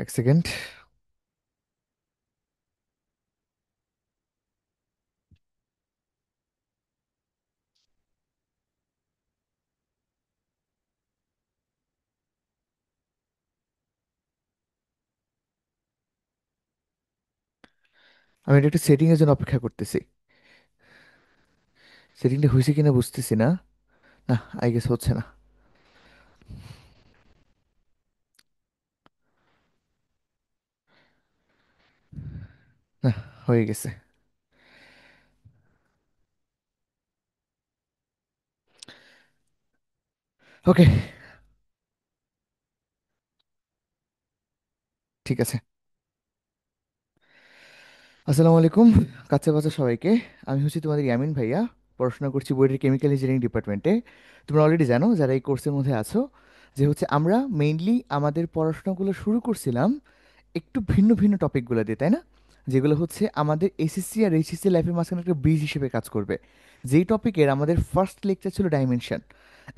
এক সেকেন্ড। আমি এটা একটু সেটিং এর জন্য অপেক্ষা করতেছি। সেটিংটা হয়েছে কিনা বুঝতেছি না। না, আই গেস হচ্ছে না। না, হয়ে গেছে। ওকে, ঠিক আছে। আসসালামু আলাইকুম কাচ্চা বাচ্চা সবাইকে। আমি হচ্ছি তোমাদের ইয়ামিন ভাইয়া। পড়াশোনা করছি বুয়েটের কেমিক্যাল ইঞ্জিনিয়ারিং ডিপার্টমেন্টে। তোমরা অলরেডি জানো যারা এই কোর্সের মধ্যে আছো যে হচ্ছে আমরা মেইনলি আমাদের পড়াশোনাগুলো শুরু করছিলাম একটু ভিন্ন ভিন্ন টপিকগুলো দিয়ে, তাই না? যেগুলো হচ্ছে আমাদের এসএসসি আর এইচএসসি লাইফের মাঝখানে একটা ব্রিজ হিসেবে কাজ করবে। যেই টপিকের আমাদের ফার্স্ট লেকচার ছিল ডাইমেনশন।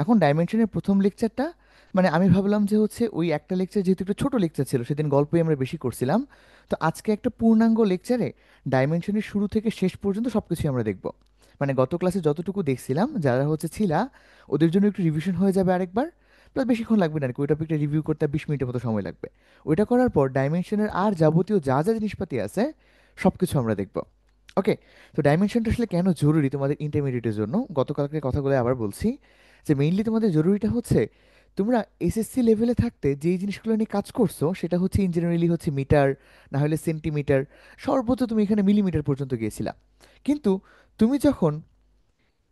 এখন ডাইমেনশনের প্রথম লেকচারটা মানে আমি ভাবলাম যে হচ্ছে ওই একটা লেকচার যেহেতু একটা ছোট লেকচার ছিল, সেদিন গল্পই আমরা বেশি করছিলাম। তো আজকে একটা পূর্ণাঙ্গ লেকচারে ডাইমেনশনের শুরু থেকে শেষ পর্যন্ত সব কিছুই আমরা দেখব। মানে গত ক্লাসে যতটুকু দেখছিলাম যারা হচ্ছে ছিলা, ওদের জন্য একটু রিভিশন হয়ে যাবে আরেকবার। প্লাস বেশিক্ষণ লাগবে না আর কি, ওই টপিকটা রিভিউ করতে 20 মিনিটের মতো সময় লাগবে। ওইটা করার পর ডাইমেনশনের আর যাবতীয় যা যা জিনিসপাতি আছে সব কিছু আমরা দেখব। ওকে। তো ডাইমেনশনটা আসলে কেন জরুরি তোমাদের ইন্টারমিডিয়েটের জন্য, গতকালকে কথাগুলো আবার বলছি। যে মেইনলি তোমাদের জরুরিটা হচ্ছে তোমরা এসএসসি লেভেলে থাকতে যেই জিনিসগুলো নিয়ে কাজ করছো সেটা হচ্ছে ইঞ্জিনিয়ারিংলি হচ্ছে মিটার, না হলে সেন্টিমিটার, সর্বোচ্চ তুমি এখানে মিলিমিটার পর্যন্ত গিয়েছিলা। কিন্তু তুমি যখন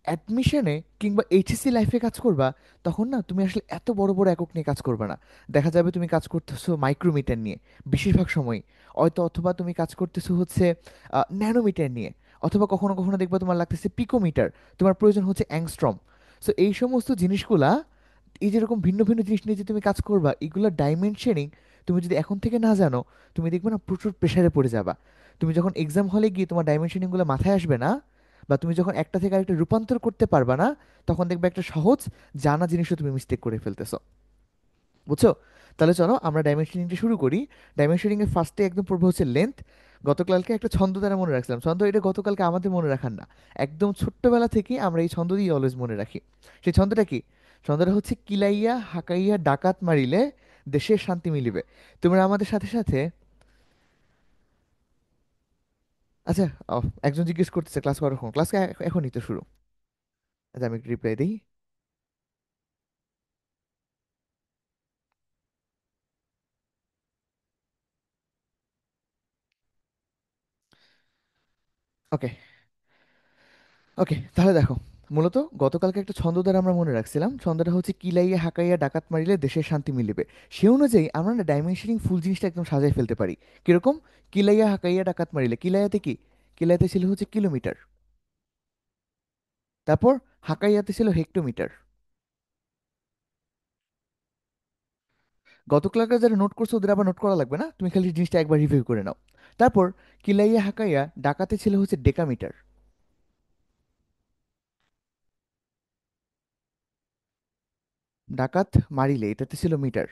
অ্যাডমিশনে কিংবা এইচএসসি লাইফে কাজ করবা, তখন না তুমি আসলে এত বড় বড় একক নিয়ে কাজ করবা না। দেখা যাবে তুমি কাজ করতেছো মাইক্রোমিটার নিয়ে বেশিরভাগ সময়, হয়তো অথবা তুমি কাজ করতেছো হচ্ছে ন্যানোমিটার নিয়ে, অথবা কখনো কখনো দেখবা তোমার লাগতেছে পিকোমিটার, তোমার প্রয়োজন হচ্ছে অ্যাংস্ট্রম। সো এই সমস্ত জিনিসগুলা, এই যেরকম ভিন্ন ভিন্ন জিনিস নিয়ে যে তুমি কাজ করবা, এগুলো ডাইমেনশনিং তুমি যদি এখন থেকে না জানো, তুমি দেখবে না প্রচুর প্রেশারে পড়ে যাবা। তুমি যখন এক্সাম হলে গিয়ে তোমার ডাইমেনশনিংগুলো মাথায় আসবে না, বা তুমি যখন একটা থেকে আরেকটা রূপান্তর করতে পারবা না, তখন দেখবে একটা সহজ জানা জিনিসও তুমি মিস্টেক করে ফেলতেছো। বুঝছো? তাহলে চলো আমরা ডাইমেনশনিংটা শুরু করি। ডাইমেনশনিং এর ফার্স্টে একদম পড়বো হচ্ছে লেন্থ। গতকালকে একটা ছন্দ দ্বারা মনে রাখছিলাম, ছন্দ এটা গতকালকে আমাদের মনে রাখার না, একদম ছোট্টবেলা থেকে আমরা এই ছন্দ দিয়ে অলওয়েজ মনে রাখি। সেই ছন্দটা কি? ছন্দটা হচ্ছে কিলাইয়া হাকাইয়া ডাকাত মারিলে দেশের শান্তি মিলিবে। তোমরা আমাদের সাথে সাথে। আচ্ছা, একজন জিজ্ঞেস করতেছে ক্লাস কখন, ক্লাস এখনই তো শুরু। আচ্ছা, আমি রিপ্লাই দিই। ওকে। ওকে, তাহলে দেখো, মূলত গতকালকে একটা ছন্দ দ্বারা আমরা মনে রাখছিলাম, ছন্দটা হচ্ছে কিলাইয়া হাকাইয়া ডাকাত মারিলে দেশের শান্তি মিলিবে। সে অনুযায়ী আমরা না ডাইমেনশনিং ফুল জিনিসটা একদম সাজাই ফেলতে পারি। কিরকম? কিলাইয়া হাকাইয়া ডাকাত মারিলে, কিলাইয়াতে কি? কিলাইয়াতে ছিল হচ্ছে কিলোমিটার। তারপর হাকাইয়াতে ছিল হেক্টোমিটার। গতকালকে যারা নোট করছো ওদের আবার নোট করা লাগবে না, তুমি খালি জিনিসটা একবার রিভিউ করে নাও। তারপর কিলাইয়া হাকাইয়া ডাকাতে ছিল হচ্ছে ডেকামিটার। ডাকাত মারিলে এটাতে ছিল মিটার।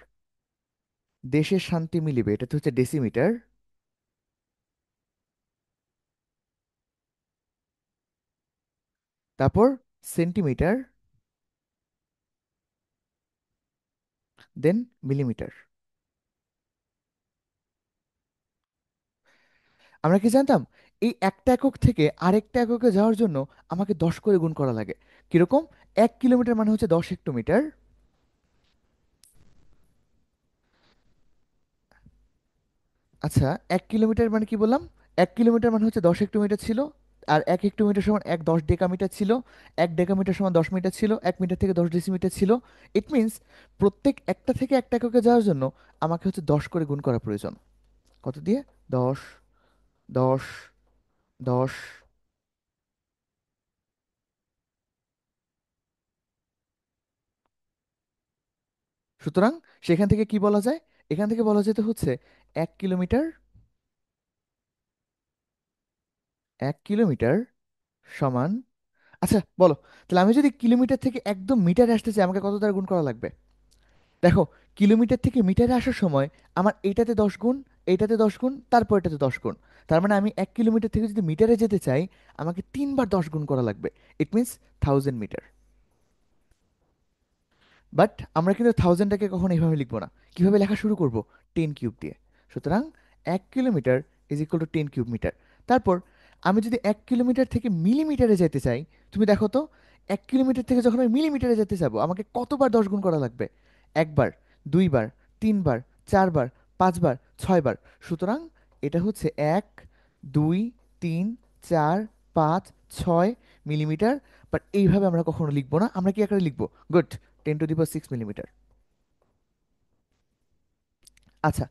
দেশের শান্তি মিলিবে এটাতে হচ্ছে ডেসিমিটার। তারপর সেন্টিমিটার, দেন মিলিমিটার। আমরা কি জানতাম এই একটা একক থেকে আরেকটা এককে যাওয়ার জন্য আমাকে 10 করে গুণ করা লাগে? কিরকম? 1 কিলোমিটার মানে হচ্ছে 10 হেক্টোমিটার। আচ্ছা, 1 কিলোমিটার মানে কি বললাম? 1 কিলোমিটার মানে হচ্ছে 10 হেক্টোমিটার ছিল। আর 1 হেক্টোমিটার সমান 10 ডেকামিটার ছিল। 1 ডেকামিটার সমান 10 মিটার ছিল, 1 মিটার থেকে 10 ডেসিমিটার ছিল। ইট মিনস প্রত্যেক একটা থেকে একটা এককে যাওয়ার জন্য আমাকে হচ্ছে 10 করে গুণ করা প্রয়োজন। কত দিয়ে? 10, 10, 10। সুতরাং সেখান থেকে কি বলা যায়? এখান থেকে বলা যেতে হচ্ছে 1 কিলোমিটার, 1 কিলোমিটার সমান। আচ্ছা বলো, তাহলে আমি যদি কিলোমিটার থেকে একদম মিটারে আসতে চাই আমাকে কত দ্বারা গুণ করা লাগবে? দেখো, কিলোমিটার থেকে মিটারে আসার সময় আমার এইটাতে 10 গুণ, এইটাতে 10 গুণ, তারপর এটাতে 10 গুণ। তার মানে আমি 1 কিলোমিটার থেকে যদি মিটারে যেতে চাই, আমাকে 3 বার 10 গুণ করা লাগবে। It means 1000 metre. বাট আমরা কিন্তু থাউজেন্ডটাকে কখনো এইভাবে লিখবো না। কিভাবে লেখা শুরু করব? 10 কিউব দিয়ে। সুতরাং 1 kilometre is equal to 10 cube metre. তারপর আমি যদি 1 কিলোমিটার থেকে মিলিমিটারে যেতে চাই, তুমি দেখো তো, 1 কিলোমিটার থেকে যখন আমি মিলিমিটারে যেতে যাবো, আমাকে কতবার 10 গুণ করা লাগবে? একবার, দুইবার, তিনবার, চারবার, পাঁচবার, ছয়বার। সুতরাং এটা হচ্ছে 1, 2, 3, 4, 5, 6 মিলিমিটার। বাট এইভাবে আমরা কখনো লিখবো না। আমরা কি আকারে লিখবো? Good, 10⁶ millimetre. আচ্ছা,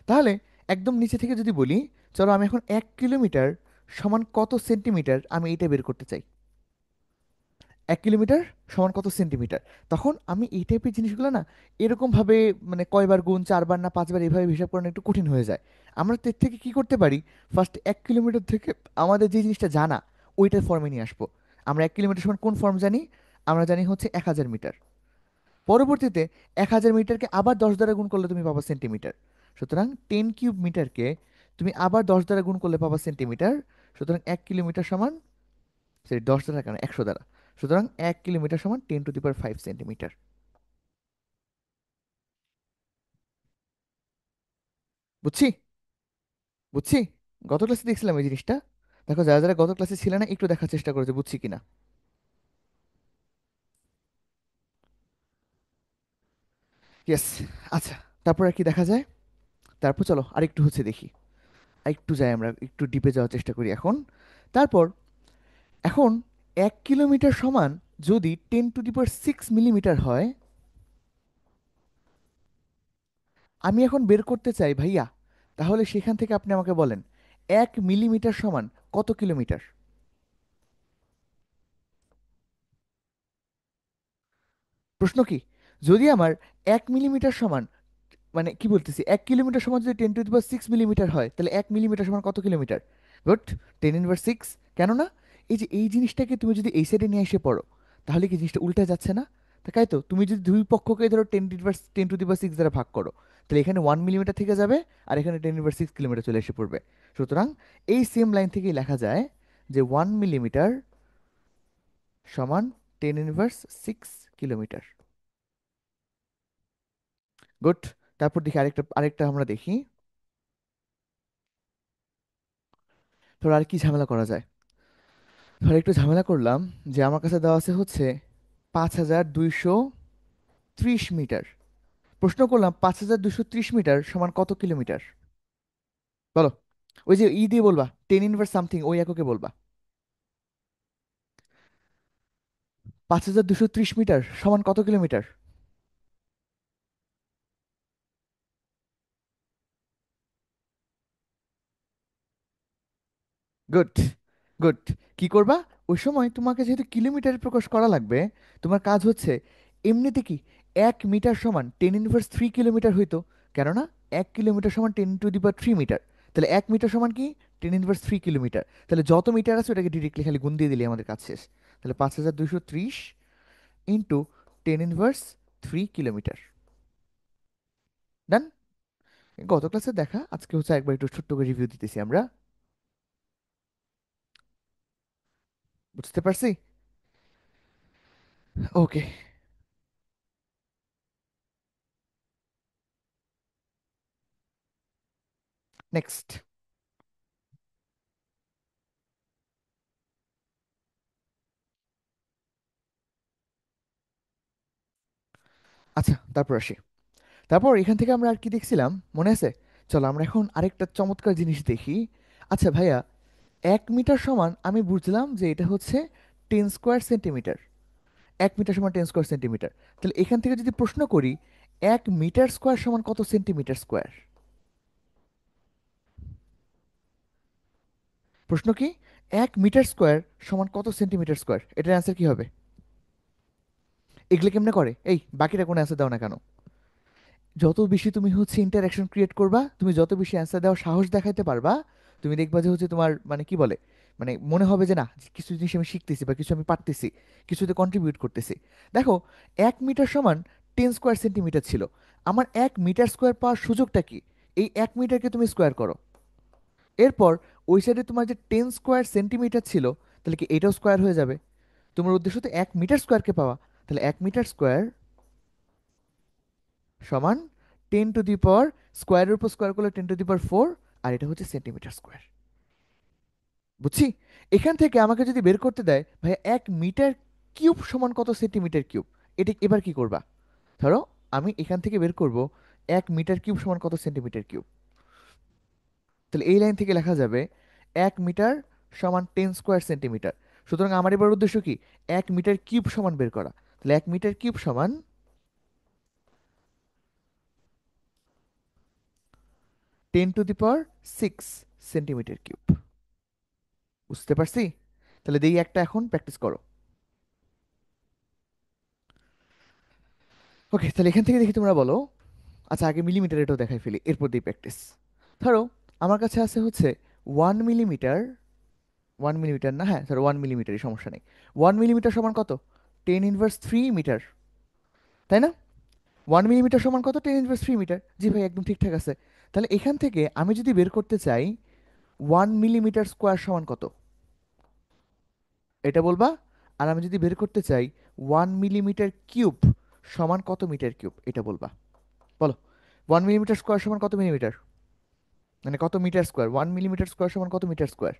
তাহলে একদম নিচে থেকে যদি বলি, চলো আমি এখন 1 কিলোমিটার সমান কত সেন্টিমিটার আমি এইটা বের করতে চাই। 1 কিলোমিটার সমান কত সেন্টিমিটার? তখন আমি এই টাইপের জিনিসগুলো না এরকমভাবে, মানে কয়বার গুণ, চারবার না পাঁচবার, এইভাবে হিসাব করানো একটু কঠিন হয়ে যায়। আমরা তো এর থেকে কি করতে পারি, ফার্স্ট 1 কিলোমিটার থেকে আমাদের যে জিনিসটা জানা, ওইটার ফর্মে নিয়ে আসবো। আমরা 1 কিলোমিটার সমান কোন ফর্ম জানি? আমরা জানি হচ্ছে 1000 মিটার। পরবর্তীতে 1000 মিটারকে আবার 10 দ্বারা গুণ করলে তুমি পাবা সেন্টিমিটার। সুতরাং 10 কিউব মিটারকে তুমি আবার 10 দ্বারা গুণ করলে পাবা সেন্টিমিটার। সুতরাং 1 কিলোমিটার সমান, সরি 10 দ্বারা কেন, 100 দ্বারা। সুতরাং 1 কিলোমিটার সমান 10⁵ বুঝছি, বুঝছি। গত ক্লাসে দেখছিলাম এই জিনিসটা। দেখো, যারা যারা গত ক্লাসে ছিল না, একটু দেখার চেষ্টা করেছে বুঝছি কিনা। ইয়েস। আচ্ছা, তারপর আর কি দেখা যায়? তারপর চলো আরেকটু হচ্ছে দেখি, আরেকটু যাই, আমরা একটু ডিপে যাওয়ার চেষ্টা করি এখন। তারপর এখন 1 কিলোমিটার সমান যদি 10⁶ মিলিমিটার হয়, আমি এখন বের করতে চাই ভাইয়া, তাহলে সেখান থেকে আপনি আমাকে বলেন 1 মিলিমিটার সমান কত কিলোমিটার? প্রশ্ন কি, যদি আমার 1 মিলিমিটার সমান, মানে কি বলতেছি, 1 কিলোমিটার সমান যদি 10⁶ মিলিমিটার হয়, তাহলে 1 মিলিমিটার সমান কত কিলোমিটার? গুড, 10⁻⁶। কেননা এই যে এই জিনিসটাকে তুমি যদি এই সাইডে নিয়ে এসে পড়ো, তাহলে কি জিনিসটা উল্টে যাচ্ছে না? তাই তো, তুমি যদি দুই পক্ষকে ধরো 10⁻⁶ দ্বারা ভাগ করো, তাহলে এখানে 1 মিলিমিটার থেকে যাবে, আর এখানে 10⁻⁶ কিলোমিটার চলে এসে পড়বে। সুতরাং এই সেম লাইন থেকেই লেখা যায় যে 1 মিলিমিটার সমান 10⁻⁶ কিলোমিটার। গুড। তারপর দেখি আরেকটা, আরেকটা আমরা দেখি। ধরো আর কি ঝামেলা করা যায়? ধর একটু ঝামেলা করলাম, যে আমার কাছে দেওয়া আছে হচ্ছে 5230 মিটার। প্রশ্ন করলাম 5230 মিটার সমান কত কিলোমিটার? বলো। ওই যে দিয়ে বলবা, 10⁻সামথিং, ওই এককে বলবা। 5230 মিটার সমান কত কিলোমিটার? Good, good. কি করবা? ওই সময় তোমাকে যেহেতু কিলোমিটারে প্রকাশ করা লাগবে, তোমার কাজ হচ্ছে, এমনিতে কি 1 মিটার সমান 10⁻³ কিলোমিটার হইতো, কেননা 1 কিলোমিটার সমান 10⁻³ মিটার। তাহলে 1 মিটার সমান কি? 10⁻³ কিলোমিটার। তাহলে যত মিটার আছে ওটাকে ডিরেক্টলি খালি গুণ দিয়ে দিলে আমাদের কাজ শেষ। তাহলে 5230 ইন্টু 10⁻³ কিলোমিটার। ডান। গত ক্লাসে দেখা, আজকে হচ্ছে একবার একটু ছোট্ট করে রিভিউ দিতেছি আমরা। বুঝতে পারছি? ওকে, নেক্সট। আচ্ছা, তারপর আসি। তারপর এখান থেকে আমরা আর কি দেখছিলাম মনে আছে? চলো আমরা এখন আরেকটা চমৎকার জিনিস দেখি। আচ্ছা ভাইয়া, 1 মিটার সমান আমি বুঝলাম যে এটা হচ্ছে 10 স্কোয়ার সেন্টিমিটার। 1 মিটার সমান 10 স্কোয়ার সেন্টিমিটার। তাহলে এখান থেকে যদি প্রশ্ন করি, 1 মিটার স্কোয়ার সমান কত সেন্টিমিটার স্কোয়ার? প্রশ্ন কি, 1 মিটার স্কোয়ার সমান কত সেন্টিমিটার স্কোয়ার? এটার অ্যান্সার কি হবে? এগুলো কেমনে করে? এই বাকিটা কোনো অ্যান্সার দাও না কেন? যত বেশি তুমি হচ্ছে ইন্টারাকশন ক্রিয়েট করবা, তুমি যত বেশি অ্যান্সার দেওয়ার সাহস দেখাইতে পারবা, তুমি দেখবা যে হচ্ছে তোমার, মানে কি বলে, মানে মনে হবে যে না, কিছু জিনিস আমি শিখতেছি বা কিছু আমি পারতেছি, কিছুতে কন্ট্রিবিউট করতেছি। দেখো, 1 মিটার সমান 10 স্কোয়ার সেন্টিমিটার ছিল। আমার 1 মিটার স্কোয়ার পাওয়ার সুযোগটা কি? এই 1 মিটারকে তুমি স্কোয়ার করো। এরপর ওই সাইডে তোমার যে 10 স্কোয়ার সেন্টিমিটার ছিল, তাহলে কি এটাও স্কোয়ার হয়ে যাবে? তোমার উদ্দেশ্য তো 1 মিটার স্কোয়ারকে পাওয়া। তাহলে 1 মিটার স্কোয়ার সমান 10 টু দি পাওয়ার, স্কোয়ারের উপর স্কোয়ার করলে 10 টু দি পাওয়ার 4, আর এটা হচ্ছে সেন্টিমিটার স্কোয়ার। বুঝছি? এখান থেকে আমাকে যদি বের করতে দেয় ভাইয়া 1 মিটার কিউব সমান কত সেন্টিমিটার কিউব, এটা এবার কি করবা? ধরো আমি এখান থেকে বের করব 1 মিটার কিউব সমান কত সেন্টিমিটার কিউব। তাহলে এই লাইন থেকে লেখা যাবে 1 মিটার সমান 10 স্কোয়ার সেন্টিমিটার। সুতরাং আমার এবার উদ্দেশ্য কি? 1 মিটার কিউব সমান বের করা। তাহলে 1 মিটার কিউব সমান 10 to the power 6 centimetre cube. বুঝতে পারছি? তাহলে দেই একটা এখন প্র্যাকটিস করো। ওকে, তাহলে এখান থেকে দেখি তোমরা বলো। আচ্ছা, আগে মিলিমিটার এটাও দেখাই ফেলি, এরপর দিই প্র্যাকটিস। ধরো আমার কাছে আছে হচ্ছে 1 মিলিমিটার। 1 মিলিমিটার না, হ্যাঁ ধরো 1 মিলিমিটারই, সমস্যা নেই। 1 মিলিমিটার সমান কত? 10 ইনভার্স 3 মিটার, তাই না? 1 মিলিমিটার সমান কত? 10 ইনভার্স 3 মিটার। জি ভাই, একদম ঠিকঠাক আছে। তাহলে এখান থেকে আমি যদি বের করতে চাই 1 মিলিমিটার স্কোয়ার সমান কত, এটা বলবা। আর আমি যদি বের করতে চাই 1 মিলিমিটার কিউব সমান কত মিটার কিউব, এটা বলবা। বলো, 1 মিলিমিটার স্কোয়ার সমান কত মিলিমিটার, মানে কত মিটার স্কোয়ার? 1 মিলিমিটার স্কোয়ার সমান কত মিটার স্কোয়ার?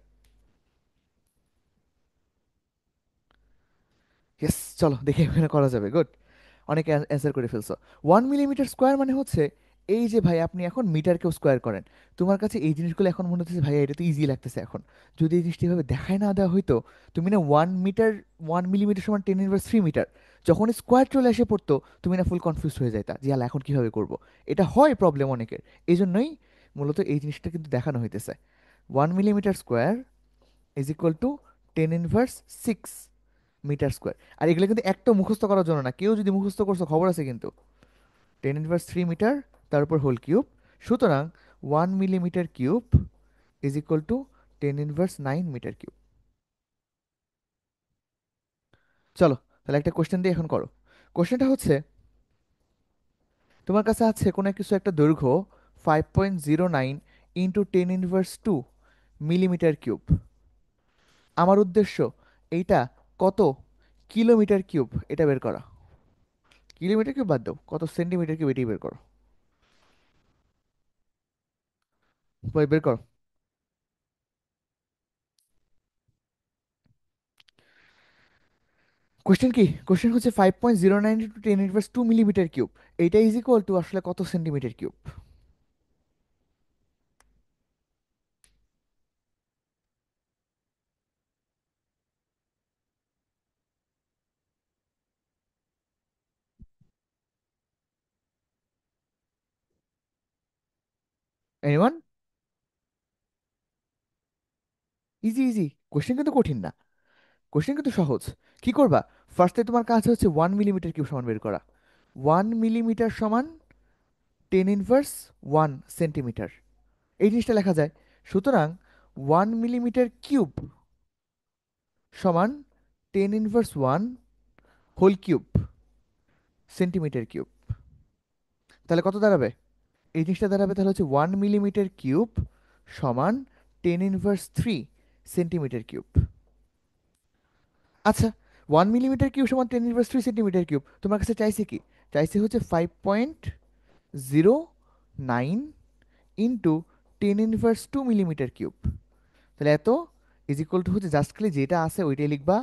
ইয়েস, চলো দেখি এখানে করা যাবে। গুড, অনেকে অ্যান্সার করে ফেলছো। 1 মিলিমিটার স্কোয়ার মানে হচ্ছে, এই যে ভাই আপনি এখন মিটারকেও স্কোয়ার করেন, তোমার কাছে এই জিনিসগুলো এখন মনে হচ্ছে ভাই এটা তো ইজি লাগতেছে এখন। যদি এই জিনিসটি এভাবে দেখায় না দেওয়া হইতো, তুমি না 1 মিটার, 1 মিলিমিটার সমান 10 ইনভার্স 3 মিটার, যখন স্কোয়ার চলে এসে পড়তো তুমি না ফুল কনফিউজ হয়ে যাইতা যে আলা এখন কিভাবে করব। এটা হয় প্রবলেম অনেকের, এই জন্যই মূলত এই জিনিসটা কিন্তু দেখানো হইতেছে। 1 millimetre square is equal to 10 inverse 6 metre square. আর এগুলো কিন্তু একটা মুখস্থ করার জন্য না, কেউ যদি মুখস্থ করছো খবর আছে কিন্তু। 10 ইনভার্স 3 মিটার, তার উপর হোল কিউব। সুতরাং 1 millimetre cube is equal to 10 inverse 9 metre cube. চলো তাহলে একটা কোশ্চেন দিয়ে এখন করো। কোশ্চেনটা হচ্ছে, তোমার কাছে আছে কোনো কিছু একটা দৈর্ঘ্য 5.09 × 10 ইনভার্স 2 মিলিমিটার কিউব। আমার উদ্দেশ্য এইটা কত কিলোমিটার কিউব এটা বের করা। কিলোমিটার কিউব বাদ দাও, কত সেন্টিমিটার কিউব এটাই বের করো। বের করো। কোশ্চেন কি? কোশ্চেন হচ্ছে 5.09 × 10 ইনভার্স 2 মিলিমিটার কিউব, এইটা ইজ ইকুয়াল টু আসলে কত centimetre cube? Anyone? Easy easy, question কিন্তু কঠিন না, কোশ্চেন কিন্তু সহজ। কি করবা? ফার্স্টে তোমার কাজ হচ্ছে 1 মিলিমিটার কিউব সমান বের করা। 1 মিলিমিটার সমান 10 ইনভার্স 1 সেন্টিমিটার, এই জিনিসটা লেখা যায়। সুতরাং 1 মিলিমিটার কিউব সমান 10 inverse 1 whole cube centimetre cube. তাহলে কত দাঁড়াবে? এই জিনিসটা দাঁড়াবে তাহলে হচ্ছে 1 মিলিমিটার কিউব সমান 10 ইনভার্স 3 সেন্টিমিটার কিউব। আচ্ছা, 1 মিলিমিটার কিউব সমান 10 ইনভার্স 3 সেন্টিমিটার কিউব, তোমার কাছে চাইছে কি? চাইছে হচ্ছে 5.09 × 10 ইনভার্স 2 মিলিমিটার কিউব। তাহলে এত ইজ ইকুয়াল টু হচ্ছে জাস্ট খালি যেটা আছে ওইটাই লিখবা,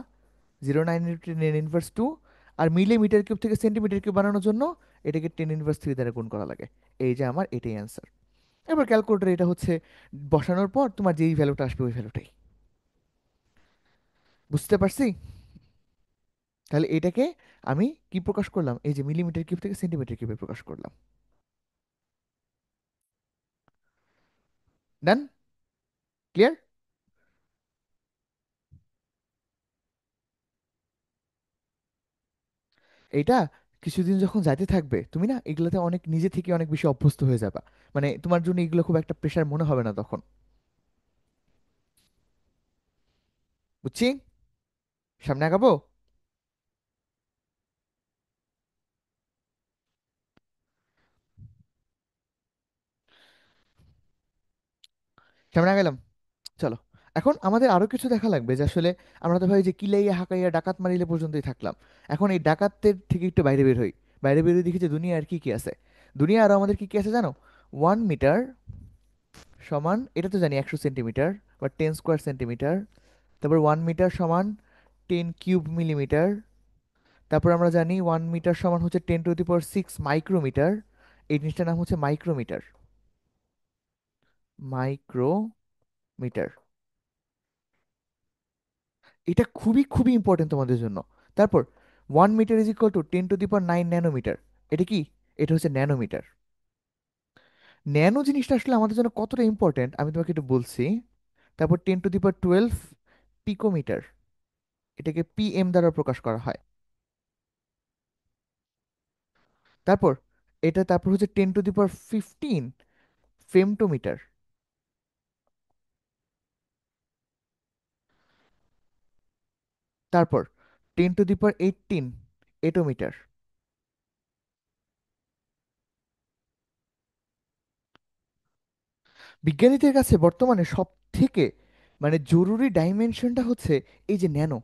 0.9 × 10 ইনভার্স 2। আর মিলিমিটার কিউব থেকে সেন্টিমিটার কিউব বানানোর জন্য এটাকে 10 ইনভার্স 3 দ্বারা গুণ করা লাগে। এই যে আমার এটাই অ্যান্সার। এবার ক্যালকুলেটর এটা হচ্ছে বসানোর পর তোমার যেই ভ্যালুটা আসবে ওই ভ্যালুটাই। বুঝতে পারছি? তাহলে এটাকে আমি কি প্রকাশ করলাম? এই যে মিলিমিটার কিউব থেকে সেন্টিমিটার কিউবে প্রকাশ করলাম। ডান? ক্লিয়ার? এইটা কিছুদিন যখন যাইতে থাকবে তুমি না এগুলোতে অনেক নিজে থেকে অনেক বেশি অভ্যস্ত হয়ে যাবা। মানে তোমার জন্য এগুলো খুব একটা প্রেশার মনে হবে না তখন। বুঝছি? সামনে আগাবো। সামনে গেলাম। চলো, এখন আমাদের আরো কিছু দেখা লাগবে যে আসলে আমরা তো ভাই যে কিলাইয়া হাকাইয়া ডাকাত মারিলে পর্যন্তই থাকলাম। এখন এই ডাকাতদের থেকে একটু বাইরে বের হই। বাইরে বের হয়ে দেখি যে দুনিয়া আর কি কি আছে। দুনিয়া আরো আমাদের কি কি আছে জানো? 1 মিটার সমান, এটা তো জানি 100 সেন্টিমিটার বা 10 স্কোয়ার সেন্টিমিটার। তারপর 1 মিটার সমান 10 কিউব মিলিমিটার। তারপর আমরা জানি 1 মিটার সমান হচ্ছে 10⁶ মাইক্রোমিটার। এই জিনিসটার নাম হচ্ছে মাইক্রোমিটার। মাইক্রোমিটার, এটা খুবই খুবই ইম্পর্টেন্ট তোমাদের জন্য। তারপর 1 metre is equal to 10⁹ 9 nanometre. এটা কি? এটা হচ্ছে ন্যানোমিটার। ন্যানো জিনিসটা আসলে আমাদের জন্য কতটা ইম্পর্টেন্ট আমি তোমাকে একটু বলছি। তারপর 10⁻12 পিকোমিটার, এটাকে পিএম দ্বারা প্রকাশ করা হয়। তারপর তারপর হচ্ছে 10⁻15 ফেমটোমিটার। তারপর 10⁻18 এটোমিটার। বিজ্ঞানীদের কাছে বর্তমানে সব থেকে মানে জরুরি ডাইমেনশনটা হচ্ছে এই যে ন্যানো।